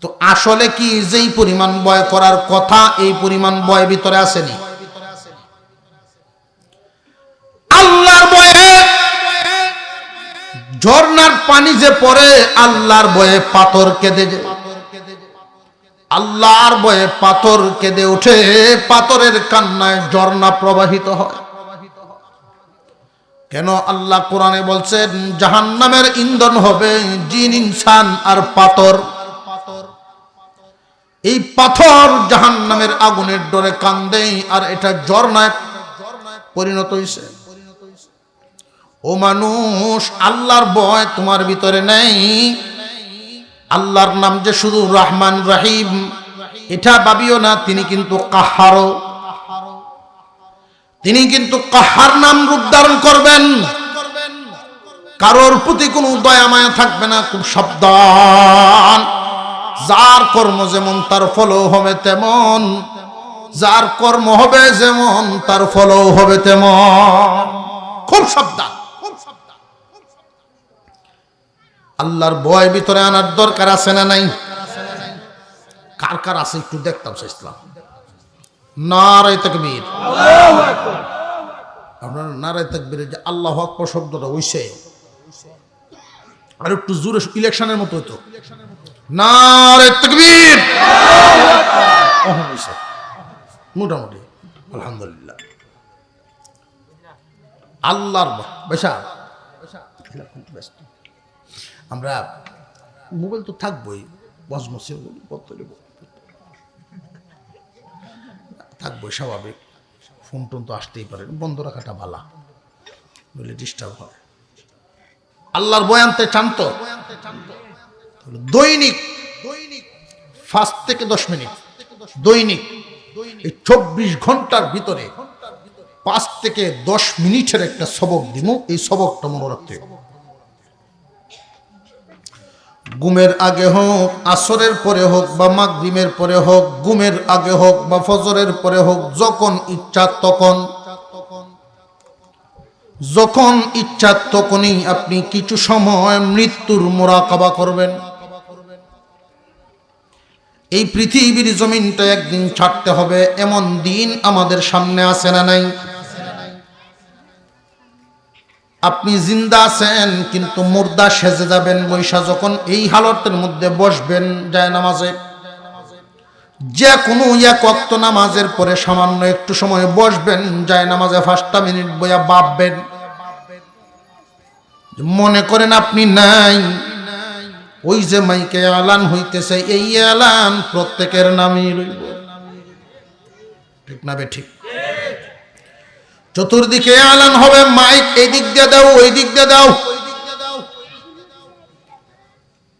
তো আসলে কি যেই পরিমাণ ভয় করার কথা এই পরিমাণ ভয় ভিতরে আসেনি? আল্লাহর ভয়ে ঝর্ণার পানি যে পড়ে, আল্লাহর ভয়ে পাথর কেঁদে যায়, আল্লাহর ভয়ে পাথর কেঁদে ওঠে, পাথরের কান্নায় ঝর্ণা প্রবাহিত হয়। কেন? আল্লাহ কোরআনে বলছেন জাহান্নামের ইন্ধন হবে জিন, ইনসান আর পাথর। এই পাথর জাহান্নামের আগুনের ডরে কান্দে আর এটা ঝর্ণায় পরিণত হয়েছে। ও মানুষ, আল্লাহর ভয় তোমার ভিতরে নেই। আল্লাহর নাম যে শুধু রহমান রহিম এটা ভাবিও না, তিনি কিন্তু কাহারও, তিনি কিন্তু কাহার নাম রূপ ধারণ করবেন। কারোর প্রতি কোনো দয়া মায়া থাকবে না, খুব সাবধান। যার কর্ম যেমন তার ফলও হবে তেমন, যার কর্ম হবে যেমন তার ফলও হবে তেমন। খুব সাবধান। আল্লাহর ভয় ভিতরে আনার দরকার আছে না নাই? কার কার আছে একটু দেখতাম ইসলাম। নারায়ে তাকবীর। আপনার নারায়ে তাকবীরে যে আল্লাহু আকবার শব্দটা হইছে আর একটু জোরে, ইলেকশনের মতো হইতো। নারায়ে তাকবীর। মোটামুটি আলহামদুলিল্লাহ। আল্লাহর বেশা আমরা মোবাইল তো থাকবোই, থাকবোই স্বাভাবিক, ফোন টোন তো আসতেই পারে, বন্ধ রাখাটা ভালো, বলে ডিস্টার্ব হয়। আল্লাহর বয়ানতে চান তো দৈনিক 5 থেকে 10 মিনিট, দৈনিক এই 24 ঘন্টার ভিতরে 5 থেকে 10 মিনিটের একটা সবক দিব। এই সবকটা মনে রাখতে হবে। ঘুমের আগে হোক, আসরের পরে হোক বা মাগরিবের পরে হোক, ঘুমের আগে হোক বা ফজরের পরে হোক, যখন ইচ্ছা তখন, যখন ইচ্ছা তখনই আপনি কিছু সময় মৃত্যুর মুরাকাবা করবেন। এই পৃথিবীর জমিনটা একদিন ছাড়তে হবে, এমন দিন আমাদের সামনে আছে না নাই? আপনি জিন্দা আছেন কিন্তু মুর্দা সেজে যাবেন বৈশা যখন এই হালতের মধ্যে বসবেন যায় নামাজে, যে কোনো এক ওয়াক্ত নামাজের পরে সামান্য একটু সময় বসবেন যায় নামাজে, 5টা মিনিট বইয়া ভাববেন, মনে করেন আপনি নাই। ওই যে মাইকে এলান হইতেছে, এই এলান প্রত্যেকের নামই রইব, ঠিক না বে ঠিক? চতুর্দিকে এলান হবে, মাইক এই দিক দিয়ে দাও, ওই দিক দিয়ে দাও,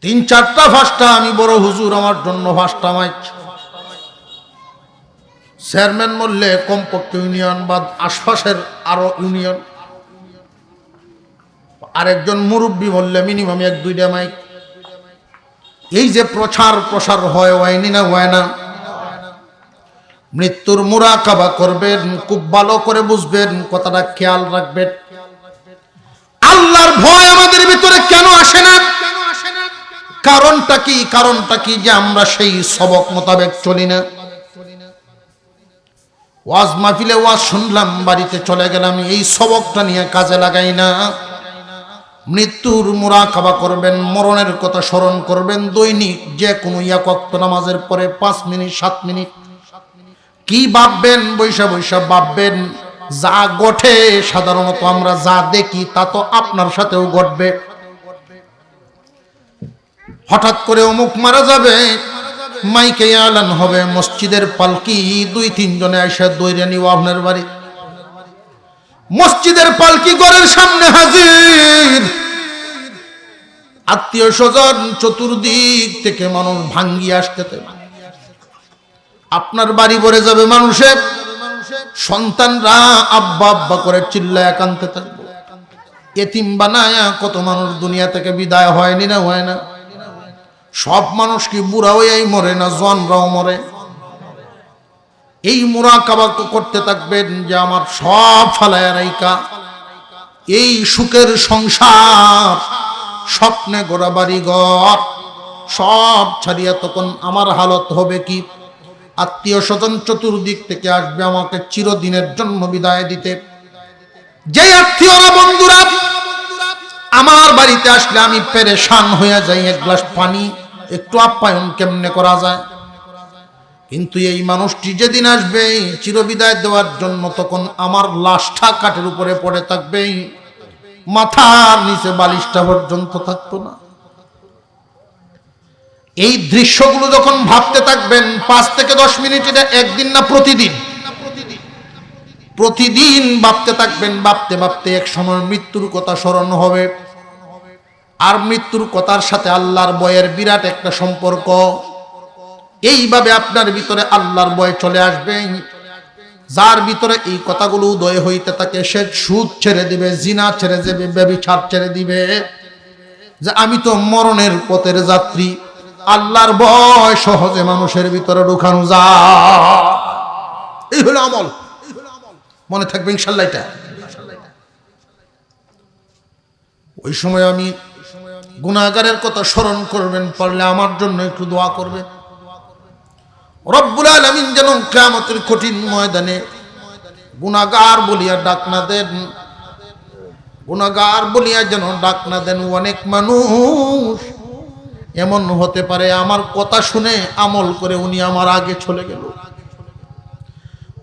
3, 4টা 5টা, আমি বড় হুজুর আমার জন্য 5টা মাইক। চেয়ারম্যান বললে কমপক্ষে ইউনিয়ন বা আশপাশের আরো ইউনিয়ন, আরেকজন মুরব্বী বললে মিনিমাম 1-2টা মাইক। এই যে প্রচার প্রসার হয়নি না, হয় না? মৃত্যুর মুরাকাবা করবেন, খুব ভালো করে বুঝবেন, কথাটা খেয়াল রাখবেন। আল্লাহর ভয় আমাদের ভিতরে কেন আসে না? কারণটা কি? কারণটা কি যে আমরা সেই সবক মোতাবেক চলি না। ওয়াজ মাহফিলে ওয়াজ শুনলাম, বাড়িতে চলে গেলাম, এই সবকটা নিয়ে কাজে লাগাই না। মৃত্যুর মুরাকাবা করবেন, মরণের কথা স্মরণ করবেন দৈনিক, যে কোনো এক ওয়াক্ত নামাজের পরে 5 মিনিট 7 মিনিট। কি ভাববেন? বৈশা বৈশা ভাববেন। যা ঘটে সাধারণত আমরা যা দেখি তা তো আপনার সাথেও ঘটবে। হঠাৎ করে অমুক মারা যাবে, মাইকে এলান হবে, মসজিদের পালকি 2-3 জনে এসে দৌড়ে নিও আপনার বাড়ি। মসজিদের পালকি ঘরের সামনে হাজির, আত্মীয় স্বজন চতুর্দিক থেকে মানুষ ভাঙ্গি আসতে, আপনার বাড়ি ভরে যাবে মানুষের। সন্তানরা আব্বা আব্বা করে চিল্লায় কাঁদতে থাকবে। এতিম বানায়া কত মানুষ দুনিয়া থেকে বিদায় হয়নি না, হয় না? সব মানুষ কি বুড়া হয়েই মরে না, জওয়ানরাও মরে? এই মুরাকাবা করতে থাকবেন যে আমার সব ফালায়া রাইকা এই সুখের সংসার, স্বপ্নে গোড়া বাড়ি ঘর সব ছাড়িয়া তখন আমার হালত হবে কি, আত্মীয় স্বজন চতুর্দিক থেকে আসবে আমাকে চিরদিনের জন্য বিদায় দিতে। যে আত্মীয়রা বন্ধুরা আমার বাড়িতে আসলে আমি পেরেশান হয়ে যাই, এক গ্লাস পানি একটু আপ্যায়ন কেমনে করা যায়। কিন্তু এই মানুষটি যেদিন আসবে চিরবিদায় দেওয়ার জন্য, তখন আমার লাশটা কাঠের উপরে পড়ে থাকবে, মাথার নিচে বালিশটা পর্যন্ত থাকতো না। এই দৃশ্যগুলো যখন ভাবতে থাকবেন 5 থেকে 10 মিনিট, এটা একদিন না প্রতিদিন প্রতিদিন ভাবতে থাকবেন। ভাবতে ভাবতে এক সময় মৃত্যুর কথা স্মরণ হবে। আর মৃত্যুর কথার সাথে আল্লাহর ভয়ের বিরাট একটা সম্পর্ক। এইভাবে আপনার ভিতরে আল্লাহর ভয় চলে আসবে। যার ভিতরে এই কথাগুলো উদয় হইতে থাকে, সে সুদ ছেড়ে দিবে, জিনা ছেড়ে দেবে, ব্যভিচার ছেড়ে দিবে, যে আমি তো মরণের পথের যাত্রী। আল্লাহর ভয় সহজে মানুষের ভিতরে ঢুকানো যায়। এই হলো আমল, মনে থাকবে ইনশাআল্লাহ। এটা ওই সময় আমি গুনাহগারের কথা স্মরণ করবেন, পারলে আমার জন্য একটু দোয়া করবেন। রব্বুল আলামিন যেন কিয়ামতের কঠিন ময়দানে গুনাহগার বলিয়া ডাক না দেন, গুনাহগার বলিয়া যেন ডাক না দেন। অনেক মানুষ এমন হতে পারে আমার কথা শুনে আমল করে উনি আমার আগে চলে গেল।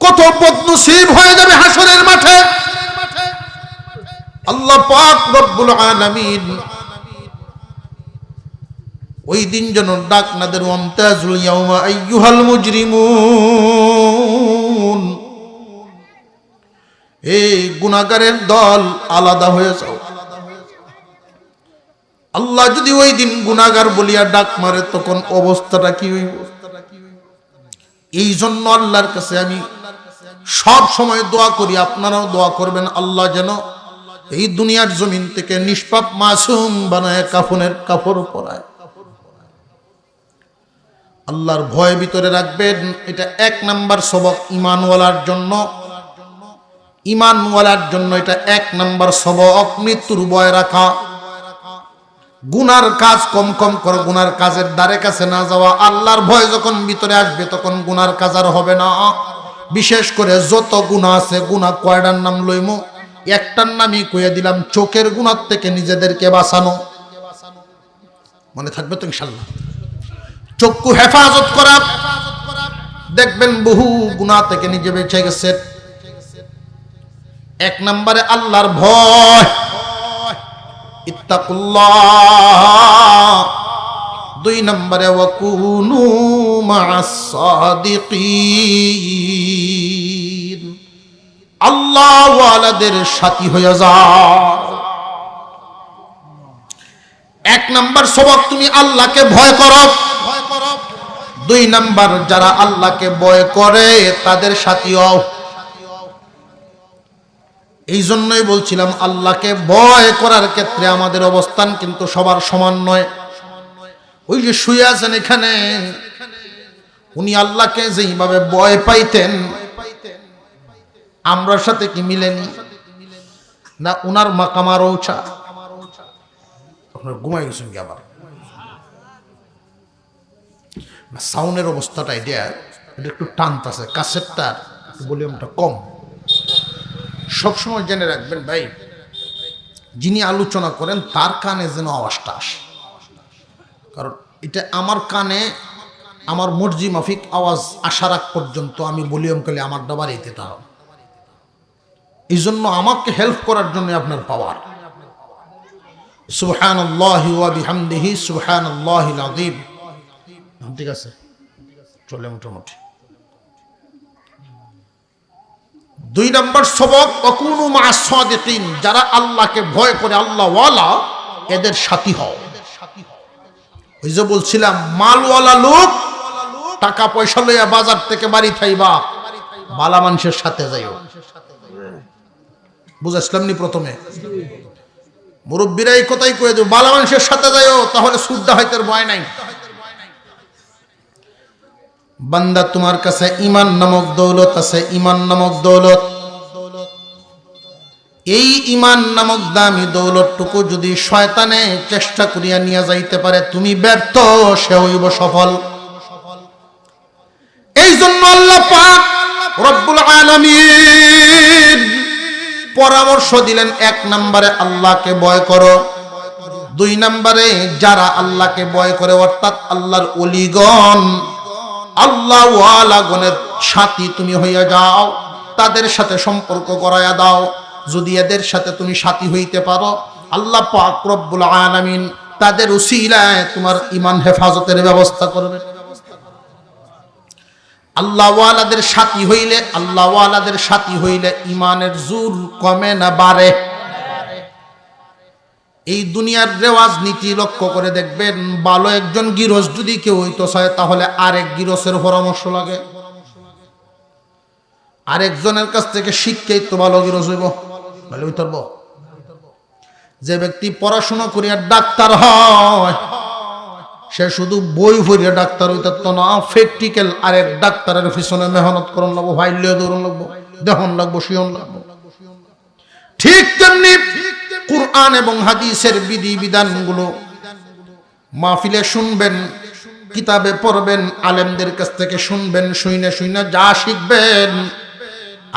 কত বদনসিব হয়ে যাবে হাসরের মাঠে। আল্লাহ পাক রব্বুল আলামিন ওই দিন যেন ডাক না দেন, ওয়ামতাজুল ইয়াউমা আইয়ুহাল মুজরিমুন, এই গুনাহগারের দল আলাদা হয়ে যাও। আল্লাহ যদি ওই দিন গুনাহগার বলিয়া ডাক মারে, তখন অবস্থাটা কি হইব? এই জন্য আল্লাহর কাছে আমি সব সময় দোয়া করি, আপনারাও দোয়া করবেন, আল্লাহ যেন এই দুনিয়ার জমিন থেকে নিষ্পাপ মাসুম বানায় কাফনের কাপড় পরায়। আল্লাহর ভয় ভিতরে রাখবেন, এটা 1 নাম্বার সবক ঈমানওয়ালার জন্য। ঈমানওয়ালার জন্য এটা 1 নাম্বার সবক, মৃত্যুর ভয় রাখা। গুনার কাজ কম কম করো, গুনার কাজের দ্বারে কাছে না যাওয়া। আল্লাহর ভয় যখন ভিতরে আসবে, তখন গুনার কাজ আর হবে না। বিশেষ করে যত গুনাহ আছে, গুনাহ কয়টার নাম লইমু? একটার নামই কইয়া দিলাম, চোখের গুনাহ থেকে নিজেদেরকে বাঁচানো। মনে থাকবে তো ইনশাআল্লাহ? চক্ষু হেফাজত করা, দেখবেন বহু গুনাহ থেকে নিজে বেঁচে গেছে। 1 নম্বরে আল্লাহর ভয়, ইত্তাকুল্লাহ। 2 নম্বরে ওয়াকুনু মা'আস সাদিকিন, আল্লাহ ওয়ালাদের সাথী হয়ে যাও। 1 নম্বর সবক, তুমি আল্লাহকে ভয় করো। 2 নম্বর, যারা আল্লাহকে ভয় করে তাদের সাথী হও। এই জন্যই বলছিলাম, আল্লাহকে ভয় করার ক্ষেত্রে আমাদের অবস্থান কিন্তু সবার সমান নয়। ওই যে শুয়ে আছেন এখানে, উনি আল্লাহকে যেইভাবে ভয় পাইতেন, আমরার সাথে কি মিলেনি? না উনার মাকাম আরো উঁচা। আপনার ঘুমাই গেছেন কি আবার? সাউন্ডের অবস্থাটা এটা একটু টানতেছে, কাসেটটার ভলিউমটা কম। সবসময় জেনে রাখবেন ভাই, যিনি আলোচনা করেন তার কানে যেন আওয়াজটা আসে। কারণ এটা আমার কানে, আমার মর্জি মাফিক আওয়াজ আসার আগ পর্যন্ত আমি ভলিউম করলে আমার ডাবার এতে তার। এই জন্য আমাকে হেল্প করার জন্য আপনার পাওয়ার। সুবহানাল্লাহি ওয়া বিহামদিহি সুবহানাল্লাহিল আযীম। ঠিক আছে, চলে মোটামুটি। 2 নম্বর সবক, ওয়াকুনু মা'আস সাদিকিন, যারা আল্লাহকে ভয় করে, আল্লাহ ওয়ালা, এদের সাথী হও। ওই যে বলছিলাম, মালওয়ালা লোক টাকা পয়সা লইয়া বাজার থেকে বাড়ি থাইবা, বালা মানুষের সাথে যাইও। বুঝাইছিলাম নি প্রথমে? মুরব্বীরা এই কথাই কয়ে দেব, বালা মানুষের সাথে যাইও, তাহলে সুদ ডাকাতের ভয় নাই। বান্দা তোমার কাছে ঈমান নামক দৌলত আছে, ঈমান নামক দৌলত। এই ঈমান নামক দামি দৌলতটুকু যদি শয়তানে চেষ্টা করিয়া নিয়ে যাইতে পারে, তুমি ব্যর্থ, সে হইব সফল। এই জন্য আল্লাহ পাক রব্বুল আলামিন পরামর্শ দিলেন, ১ নম্বরে আল্লাহকে ভয় করো, ২ নম্বরে যারা আল্লাহকে ভয় করে অর্থাৎ আল্লাহর ওলিগণ, আল্লাহ ওয়ালাগণের সাথী তুমি হইয়া যাও, তাদের সাথে সম্পর্ক করাইয়া দাও। যদি এদের সাথে তুমি সাথী হইতে পারো, আল্লাহ পাক রব্বুল আলামিন তাদের উসিলায় তোমার ঈমান হেফাজতের ব্যবস্থা করবে। আল্লাহ ওয়ালাদের সাথী হইলে ঈমানের জোর কমে না বাড়ে? এই দুনিয়ার রেওয়াজ নীতি লক্ষ্য করে দেখবেন, ভালো একজন গিরস যদি কেউ হইতে চায় তাহলে আরেক গিরসের পরামর্শ লাগে, আরেকজনের কাছ থেকে শিক্ষাই তো ভালো গিরস হইব, ভালো হইতে পারবো। যে ব্যক্তি পড়াশোনা করিয়া ডাক্তার হয়, সে শুধু বই পড়িয়া ডাক্তার হইতে তো না, প্র্যাকটিক্যাল আরেক ডাক্তারের পিছনে মেহনত করন লাগবো, ভাইলে দৌড়ন লাগবো, দেহন লাগবো, শিয়ন লাগবো। ঠিক তেমনি কুরআন এবং হাদিসের বিধি বিধানগুলো মাহফিলে শুনবেন, কিতাবে পড়বেন, আলেমদের কাছ থেকে শুনবেন, শুইনা যা শিখবেন,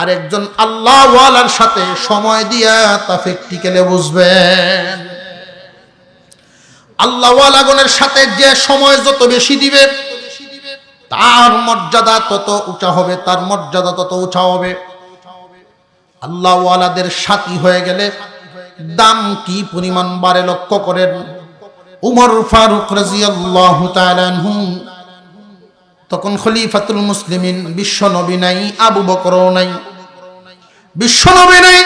আরেকজন আল্লাহ ওয়ালার সাথে সময় দিয়া তা প্র্যাকটিক্যালে বুঝবেন। আল্লাহ ওয়ালাগণের সাথে যে সময় যত বেশি দিবে, তার মর্যাদা তত উঁচা হবে, তার মর্যাদা তত উঁচা হবে। আল্লাহ ওয়ালাদের সাথী হয়ে গেলে দাম কি পরিমাণ বাড়ে লক্ষ্য করেন। উমর ফারুক রাদিয়াল্লাহু তাআলা আনহু তখন খলিফাতুল মুসলিমিন, বিশ্ব নবী নাই, আবু বকরও নাই, বিশ্ব নবী নাই,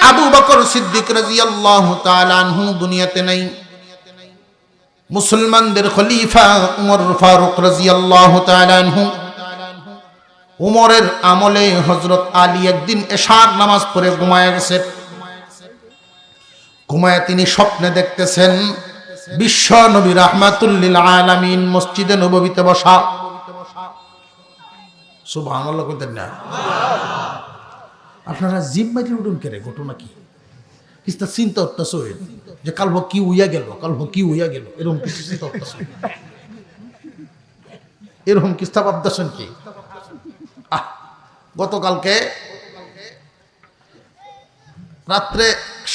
আবু বকর সিদ্দিক রাদিয়াল্লাহু তাআলা আনহু দুনিয়াতে নাই। মুসলমানদের খলিফা উমর ফারুক রাদিয়াল্লাহু তাআলা আনহু, উমরের আমলে হযরত আলী একদিন এশার নামাজ পড়ে ঘুমায় গেছে। ঘুমায় তিনি স্বপ্নে দেখতেছেন বিশ্ব নবী রাহমাতুল লিল আলামিন মসজিদে নববীতে বসা। সুবহানাল্লাহ কইতেন না? আপনারা জিম্মাইতে উঠুন কেরে, ঘটনা কি? কিস্তা চিন্তা করতেছ যে কাল কি উইয়া গেল, এরকম কিছু চিন্তা করতেছ, এরকম কিস্তা ভাবতেছেন কি? গতকালকে রাত্রে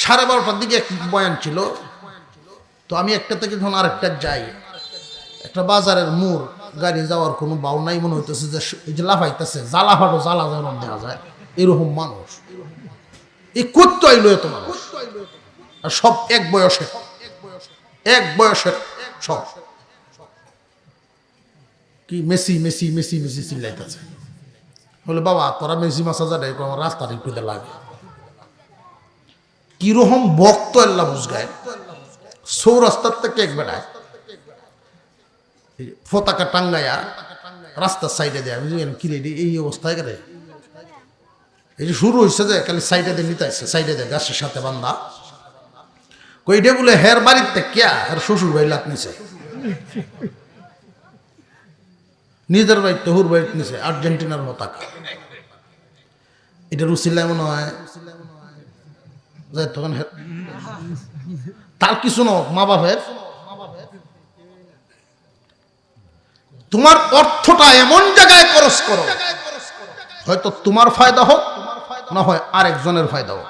12:30টার দিকে এক বয়ান ছিল, তো আমি একটা থেকে যখন আরেকটা যাই, একটা বাজারের মোড়, গাড়ি যাওয়ার কোনো বাউ নাই, মনে হইতেছে যে এই যে লাফাইতেছে, জ্বালা যেমন দেখা যায় এরকম মানুষ। এই করতে আইলো এত মানুষ, আর সব এক বয়সের সব কি মেসি চিল্লাইতেছে। বলে বাবা তোরা মেসি মাসা যাবে, আমার রাস্তার একটু লাগে কিরকম বক্ত আল্লাহ বুঝগায়। সৌরাস্তার থেকে এক বেড়ায় পতাকা টাঙ্গাইয়া রাস্তার সাইডে দেয়, কি রে এই অবস্থায় গেলে এই যে শুরু হয়েছে যে খালি সাইডে দিয়ে নিতে আসছে, সাইডে দেয় গাছের সাথে বান্ধা। কইডে বলে হের বাড়িতে কেয়া, হের শ্বশুর বাড়ি লাত নিছে, নিজের বাড়িতে হুর বাড়িতে নিছে আর্জেন্টিনার পতাকা। এটা রুসিল্লায় মনে হয় তখন তার কিছু না, মা বাপের। তোমার অর্থটা এমন জায়গায় খরচ করো, হয়তো তোমার ফায়দা হোক, না হয় আরেকজনের ফায়দা হোক,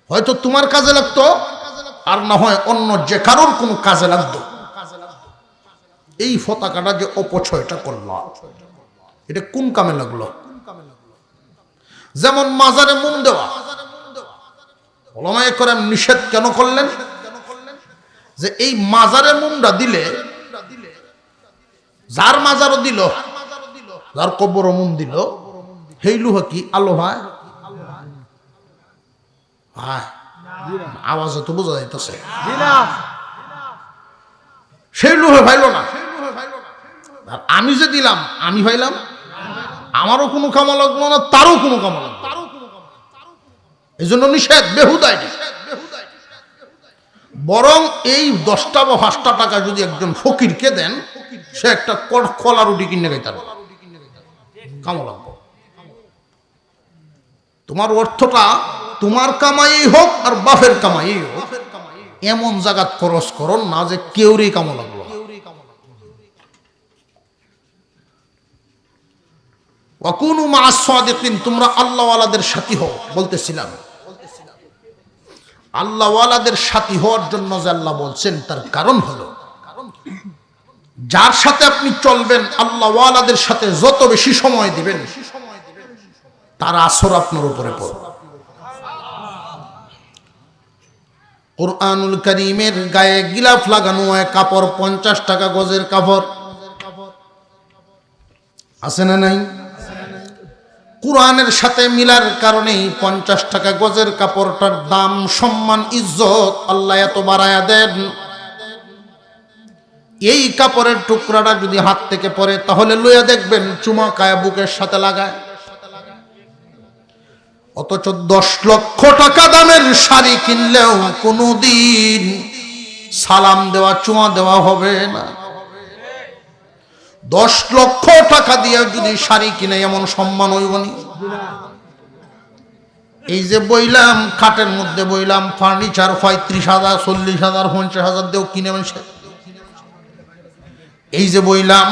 হয়তো তোমার কাজে লাগতো আর না হয় অন্য যে কারোর কোনো কাজে লাগতো। এই পতাকাটা যে অপচয়টা করল, এটা কোন কামে লাগলো? যেমন মাজারে মুম দেওয়া, ওলামায়ে কেরাম নিষেধ কেন করলেন? যে এই মাজারে মুমটা দিলে, যার মাজারও দিল, যার কবরও মুম দিল, হেইলু কি আলো হয়? আওয়াজে তো বোঝা যাইতেছে, সেই লোহে ভাইল না। আমি যে দিলাম, আমি ভাইলাম, আমারও কোনো কামা লাগলো না, তারও কোনো কামা লাগলো, এই জন্য নিষেধ, বেহুদায়। বরং এই 10টা বা 5টা টাকা যদি একজন ফকিরকে দেন, সে একটা কলা রুটি কিনে খাইতে পারবে, কামো লাগবে। তোমার অর্থটা তোমার কামাই হোক আর বাপের কামাই হোক, এমন জায়গাত খরচ করো না যে কেউরই কামো লাগলো। ওয়াকুনু মা'আস সাদিকিন, তোমরা আল্লাহওয়ালাদের সাথী হও। বলতেছিলাম আল্লাহওয়ালাদের সাথী হওয়ার জন্য যে আল্লাহ বলছেন তার কারণ হলো, যার সাথে আপনি চলবেন, আল্লাহওয়ালাদের সাথে যত বেশি সময় দিবেন তার আসর আপনার উপরে পড়বে। কুরআনুল কারীমের গায়ে গিলাফ লাগানো হয় কাপড়, 50 টাকা গজের কাপড় আছে না নাই? কুরআনের সাথে মিলার কারণেই 50 টাকা গজের কাপড়টার দাম, সম্মান, ইজ্জত আল্লাহ এত বাড়ায়া দেন। এই কাপড়ের টুকরাটা যদি হাত থেকে পড়ে তাহলে লইয়া দেখবেন চুমা খায় বুকের সাথে লাগায়। অথচ 10 লক্ষ টাকা দামের শাড়ি কিনলেও কোনোদিন সালাম দেওয়া, চুমা দেওয়া হবে না। 10 লক্ষ টাকা দিয়ে যদি শাড়ি কিনে এমন সম্মান হইবনি। এই যে বইলাম, খাটের মধ্যে বইলাম, ফার্নিচার 35,000, 40,000, 50,000 দিয়েও কিনে মানুষে। এই যে বইলাম,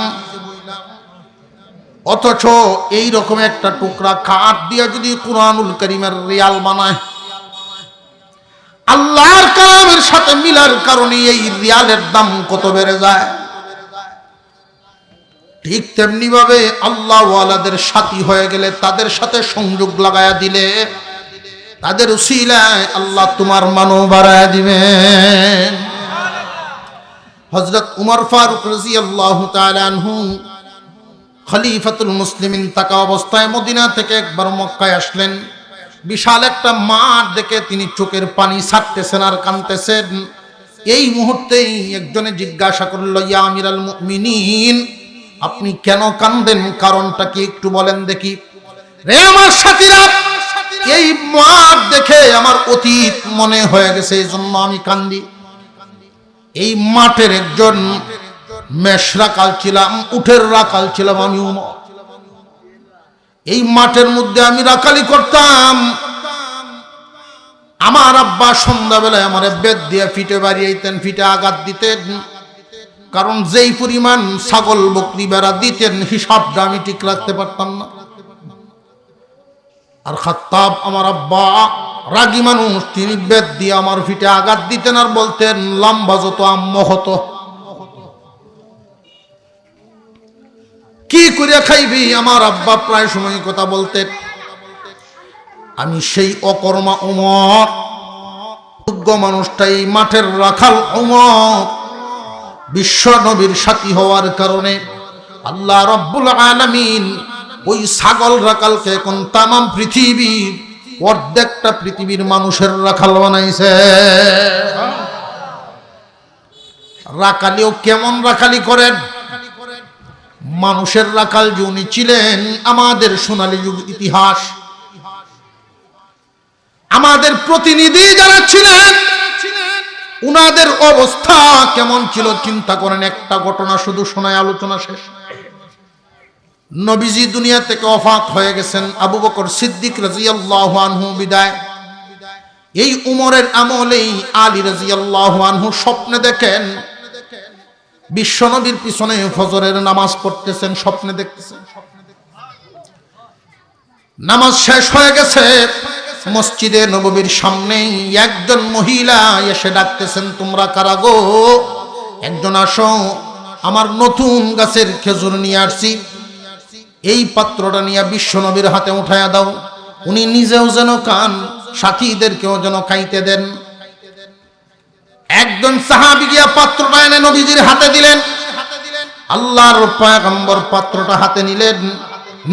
অথচ এই রকম একটা টুকরা কাঠ দিয়ে যদি কুরআনুল কারীমের রিয়াল বানায়, আল্লাহর কালামের সাথে মিলার কারণে এই রিয়ালের দাম কত বেড়ে যায়। ঠিক তেমনি ভাবে আল্লাহওয়ালাদের সাথী হয়ে গেলে, তাদের সাথে সংযোগ লাগায়া দিলে, তাদের উসিলায় আল্লাহ তোমার মানও বাড়ায়া দিবেন। হযরত উমর ফারুক রাদিয়াল্লাহু তাআলা আনহু খলিফাতুল মুসলিমিন থাকা অবস্থায় মদিনা থেকে একবার মক্কায় আসলেন। বিশাল একটা মাঠ দেখে তিনি চোখের পানি ছাড়তেছেন আর কাঁদতেছেন। এই মুহূর্তেই একজনে জিজ্ঞাসা করল, ইয়া আমিরাল মুমিনিন, আপনি কেন কাঁদেন? কারণটা কি একটু বলেন দেখি। রে আমার সাথীরা, এই মাঠ দেখে আমার অতীত মনে হয়ে গেছে, এই জন্য আমি কান্দি। এই মাঠের একজন মেষ রাখাল ছিলাম, উটের রাখাল ছিলাম আমি উমর। এই মাঠের মধ্যে আমি রাখালি করতাম। আমার আব্বা সন্ধ্যাবেলায় আমার বেত দিয়ে ফিটে বাড়িয়েতেন, ফিটে আঘাত দিতেন। কারণ যেই পরিমাণ ছাগল বকরি বেড়া দিতেন, হিসাবটা আমি ঠিক রাখতে পারতাম না। আর খাত্তাব আমার আব্বা রাগী মানুষ, তিনি বেত দিয়ে আমার ফিটে আঘাত দিতেন আর বলতেন, লম্বা যত আম্ম হতো, কি করে খাইবি। আমার আব্বা প্রায় সময় কথা বলতেন। আমি সেই অকর্মা উমর, যোগ্য মানুষটাই মাঠের রাখাল উমর, বিশ্ব নবীর সাথী হওয়ার কারণে আল্লাহ রাব্বুল আলামিন ওই ছাগল রাখালকে এখন তামাম পৃথিবীর অর্ধেকটা পৃথিবীর মানুষের রাখাল বানাইছে। রাখালিও কেমন রাখালি করেন? মানুষের রাখাল যে উনি ছিলেন, আমাদের সোনালী যুগ ইতিহাস, আমাদের প্রতিনিধি যারা ছিলেন উনাদের অবস্থা কেমন ছিল চিন্তা করেন। একটা ঘটনা শুধু শোনায় আলোচনা শেষ। নবীজি দুনিয়া থেকে ওফাত হয়ে গেছেন, আবু বকর সিদ্দিক রাদিয়াল্লাহু আনহু বিদায়। এই উমরের আমলেই আলী রাদিয়াল্লাহু আনহু স্বপ্নে দেখেন বিশ্ব নবীর পিছনে ফজরের নামাজ পড়তেছেন, স্বপ্নে দেখতেছেন। নামাজ শেষ হয়ে গেছে, মসজিদে নববীর সামনেই একজন মহিলা এসে ডাকতেছেন, তোমরা কারা গো? একজন আসো, আমার নতুন গাছের খেজুর নিয়ে আসছি, এই পাত্রটা নিয়ে বিশ্ব নবীর হাতে উঠায়া দাও। উনি নিজেও যেন খান, সাথীদেরকেও যেন খাইতে দেন। একজন সাহাবী গিয়া পাত্রটা এনে নবীজির হাতে দিলেন। আল্লাহর পয়গম্বর পাত্রটা হাতে নিলেন,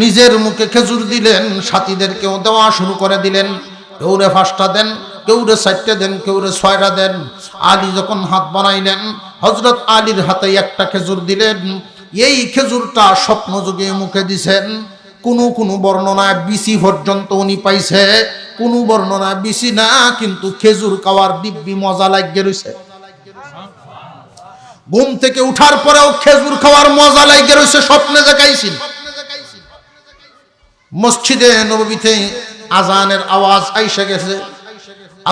নিজের মুখে খেজুর দিলেন, সাথীদেরকেও দেওয়া শুরু করে দিলেন। কেউরে 5টা দেন, কেউরে 4টে দেন, কেউরে 6টা দেন। আলী যখন হাত বানাইলেন, হযরত আলীর হাতে একটা খেজুর দিলেন। এই খেজুরটা স্বপ্নযোগে মুখে দিছেন। কোনো বর্ণনায় বিসি পর্যন্ত উনি পাইছে, কোনো বর্ণনায় বিসি না, কিন্তু খেজুর খাওয়ার দিব্যি মজা লাগিয়ে রয়েছে। ঘুম থেকে উঠার পরেও খেজুর খাওয়ার মজা লাগে রয়েছে, স্বপ্নে দেখাইছিল। মসজিদে নববীতে আজানের আওয়াজ আইসা গেছে,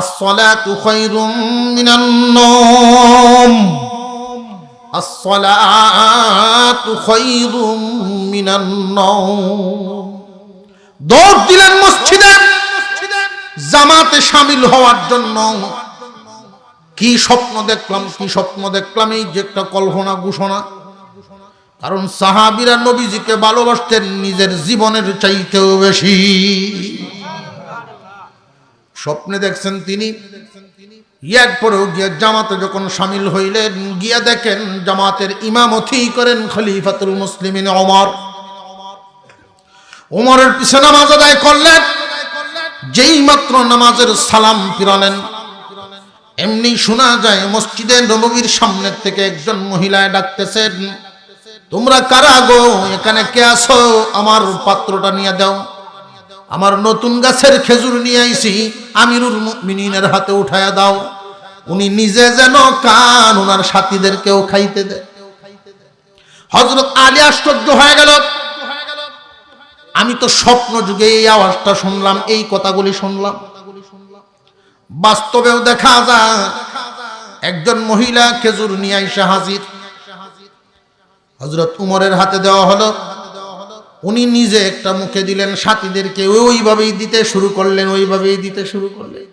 আসসালাতু খায়রুম মিনান নাওম, আসসালাতু খায়রুম মিনান নাওম। দৌড় দিলেন মসজিদে জামাতে শামিল হওয়ার জন্য। কি স্বপ্ন দেখলাম, কি স্বপ্ন দেখলাম, এই যে একটা কল্পনা ঘোষণা। কারণ সাহাবীরা নবীজিকে ভালোবাসতেন নিজের জীবনের চাইতেও বেশি। স্বপ্নে দেখছেন তিনি, এরপরেও গিয়ে জামাতে যখন শামিল হইলেন, গিয়া দেখেন জামাতের ইমামতি করেন খলিফাতুল মুসলিমিন ওমর। ওমরের পিছনে নামাজ আদায় করলেন। যেই মাত্র নামাজের সালাম ফিরালেন, এমনি শোনা যায় মসজিদে নববীর সামনের থেকে একজন মহিলায় ডাকতেছেন, তোমরা কারা গো, এখানে কে আছো? আমার পাত্রটা নিয়ে দাও, আমার নতুন গাছের খেজুর নিয়ে আইছি, আমিরুল মুমিনিনের হাতে উঠায়া দাও। উনি নিজে যেন কান, ওনার সাথীদেরকেও খাইতে দেয়। হযরত আলী আশ্চর্য হয়ে গেল, আমি তো স্বপ্ন যুগে এই আওয়াজটা শুনলাম, এই কথাগুলি শুনলাম, বাস্তবেও দেখা যায় একজন মহিলা খেজুর নিয়ে আইসা হাজির। হযরত উমরের হাতে দেওয়া হলো, উনি নিজে একটা মুখে দিলেন, সাথীদেরকে ওইভাবেই দিতে শুরু করলেন, ওইভাবেই দিতে শুরু করলেন।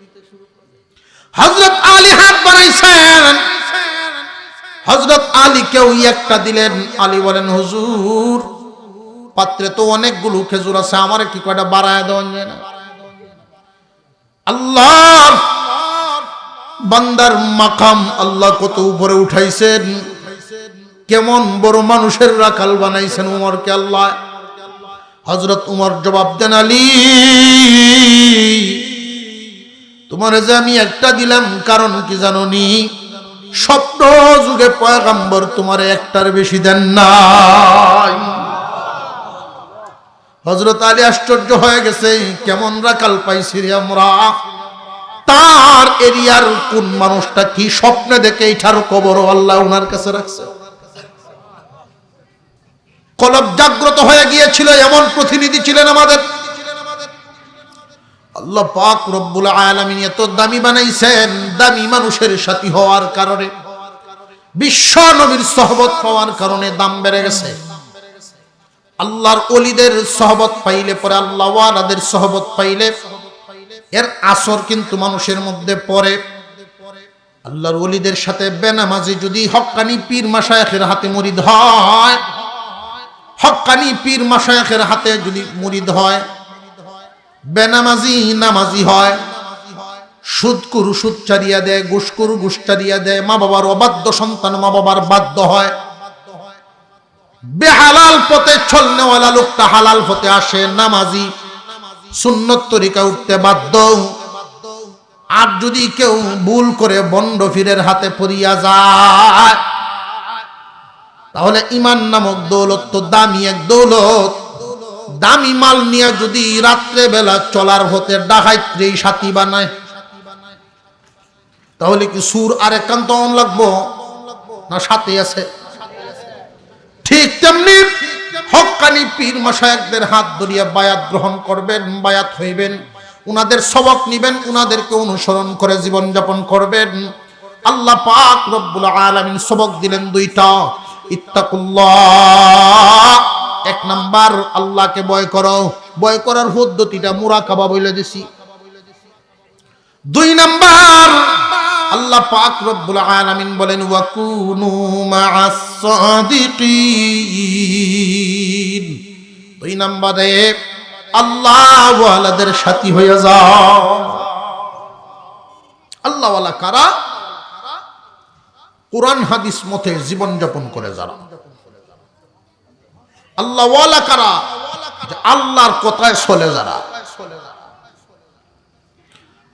হযরত আলী হাত বাড়াইছেন, হযরত আলীকেও একটা দিলেন। আলী বলেন, হুজুর পাত্রে তো অনেকগুলো খেজুর আছে, আমার কি কয়টা বাড়ায় দেওয়া যায় না? আল্লাহর বান্দার মাকাম আল্লাহ কত উপরে উঠাইছেন, কেমন বড় মানুষের রাখাল বানাইছেন উমরকে আল্লাহ। হযরত উমর জবাব দেন, আলী তোমারে যে আমি একটা দিলাম, কারণ কি জানো নি? স্বপ্ন যুগে পয়গম্বর তোমারে একটার বেশি দেন নাই। হযরত আলী আশ্চর্য হয়ে গেছে, কেমন রাখাল পাইছি রে আমরা। তার এরিয়ার কোন মানুষটা কি স্বপ্নে দেখে এইটার কবর আল্লাহ ওনার কাছে রাখছে। কলব জাগ্রত হয়ে গিয়েছিল, এমন প্রতিনিধি ছিলেন আমাদের। আল্লাহ পাক রব্বুল আলামিন এত দামি বানাইছেন, দামি মানুষের সাথী হওয়ার কারণে, বিশ্ব নবীর সহবত পাওয়ার কারণে দাম বেড়ে গেছে। আল্লাহর ওলিদের সহবত পাইলে পরে, আল্লাহ ওয়ালাদের সহবত পাইলে এর আসর কিন্তু মানুষের মধ্যে পড়ে। আল্লাহর ওলিদের সাথে বেনামাজি যদি হক্কানি পীর মাশায়েখের হাতে মুরিদ হয়, হক্কানি পীর মাশায়েখের হাতে যদি মুরিদ হয়, বেনামাজি নামাজি হয়, সুদকুরু সুদ চারিয়া দেয়, ঘুষকুরু ঘুষ চারিয়া দেয়, মা বাবার অবাধ্য সন্তান মা বাবার বাধ্য হয়, বেহালাল পথে চলনেওয়ালা লোকটা হালাল পথে আসে, নামাজি সুন্নত তরিকা উঠতে বাধ্য। আর যদি কেউ ভুল করে বন্ড ফিরের হাতে পড়িয়া যায়, তাহলে ইমান নামক দৌলত তো দামি এক দৌলত। দামি মাল নিয়ে যদি রাত্রে বেলা চলার হতে ডাকাইত্রেই সাথী বানায়, তাহলে কি সুর আর একান্ত লাগবো না সাথে আছে? ঠিক তেমনি হক্কানি পীর মাশায়েখদের হাত ধরিয়া বায়াত গ্রহণ করবেন, বায়াত হইবেন, উনাদের সবক নিবেন, উনাদেরকে অনুসরণ করে জীবন যাপন করবেন। আল্লাহ পাক রব্বুল আলামিন সবক দিলেন দুইটা, ইত্তাকুল্লাহ, এক নাম্বার আল্লাহকে ভয় করো, ভয় করার পদ্ধতিটা মুরাকাবা বলে দিছি। দুই নাম্বার আল্লাহ পাক রব্বুল আলামিন বলেন, ওয়াকুনু মা'আস সাদিকিন। দুই নম্বরে আল্লাহ ওয়ালাদের সাথী হয়ে যাও। আল্লাহ ওয়ালা কারা? কোরআন হাদিস মতে জীবন যাপন করে যারা। আল্লাহ ওয়ালা কারা? আল্লাহর কথায় চলে যারা।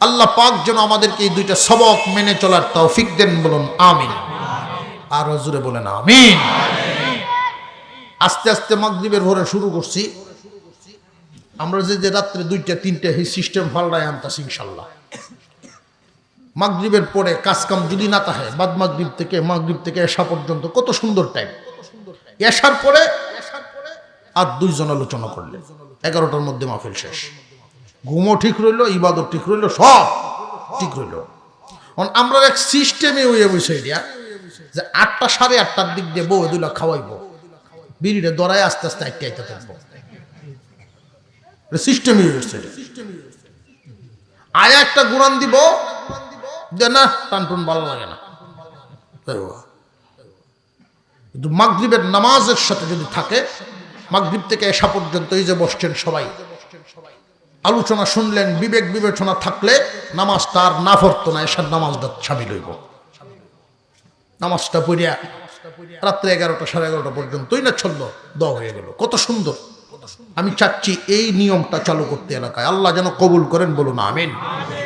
আল্লাহ পাক যেন আমাদেরকে এই দুইটা সবক মেনে চলার তৌফিক দেন, বলুন আমিন। আর জোরে বলেন আমিন। আস্তে আস্তে মাগরিবের ভোরে শুরু করছি। আমরা যে রাত্রে 2টা 3টা এই সিস্টেম পাল্টায় আনতাছি ইনশাআল্লাহ। মাগরিবের পরে কাজকাম যদি না থাকে, বাদ মাগরিব থেকে এশা পর্যন্ত কত সুন্দর টাইম। এশার পরে আর 2 জন আলোচনা করলেন, 11টার মধ্যে মাহফিল শেষ। ঘুমও ঠিক রইল, ইবাদত ঠিক রইল, সব ঠিক রইল। আমরা এক সিস্টেমে হয়ে বসে দিয়া যে 8টা 8:30টার দিক দিয়ে বউ দুলা খাওয়াইবো, বিড়িটা দরায় আস্তে আস্তে আইতে আইতে থাকবো। সিস্টেমই হয়েছে। আয়া একটা গুরান দিব যে না টানটুন ভালো লাগে না। কিন্তু মাগরিবের নামাজের সাথে যদি থাকে, মাগরিব থেকে এশা পর্যন্ত এই যে বসছেন সবাই, আলোচনা শুনলেন, বিবেক বিবেচনা থাকলে নামাজটা আর না পড়তো না, এশার নামাজটা সামিল হইব। নামাজটা পড়িয়া রাত্রে 11টা 11:30 পর্যন্তই না চলল, দোয়া হয়ে গেল। কত সুন্দর। আমি চাচ্ছি এই নিয়মটা চালু করতে এলাকায়। আল্লাহ যেন কবুল করেন, বলুন আমিন।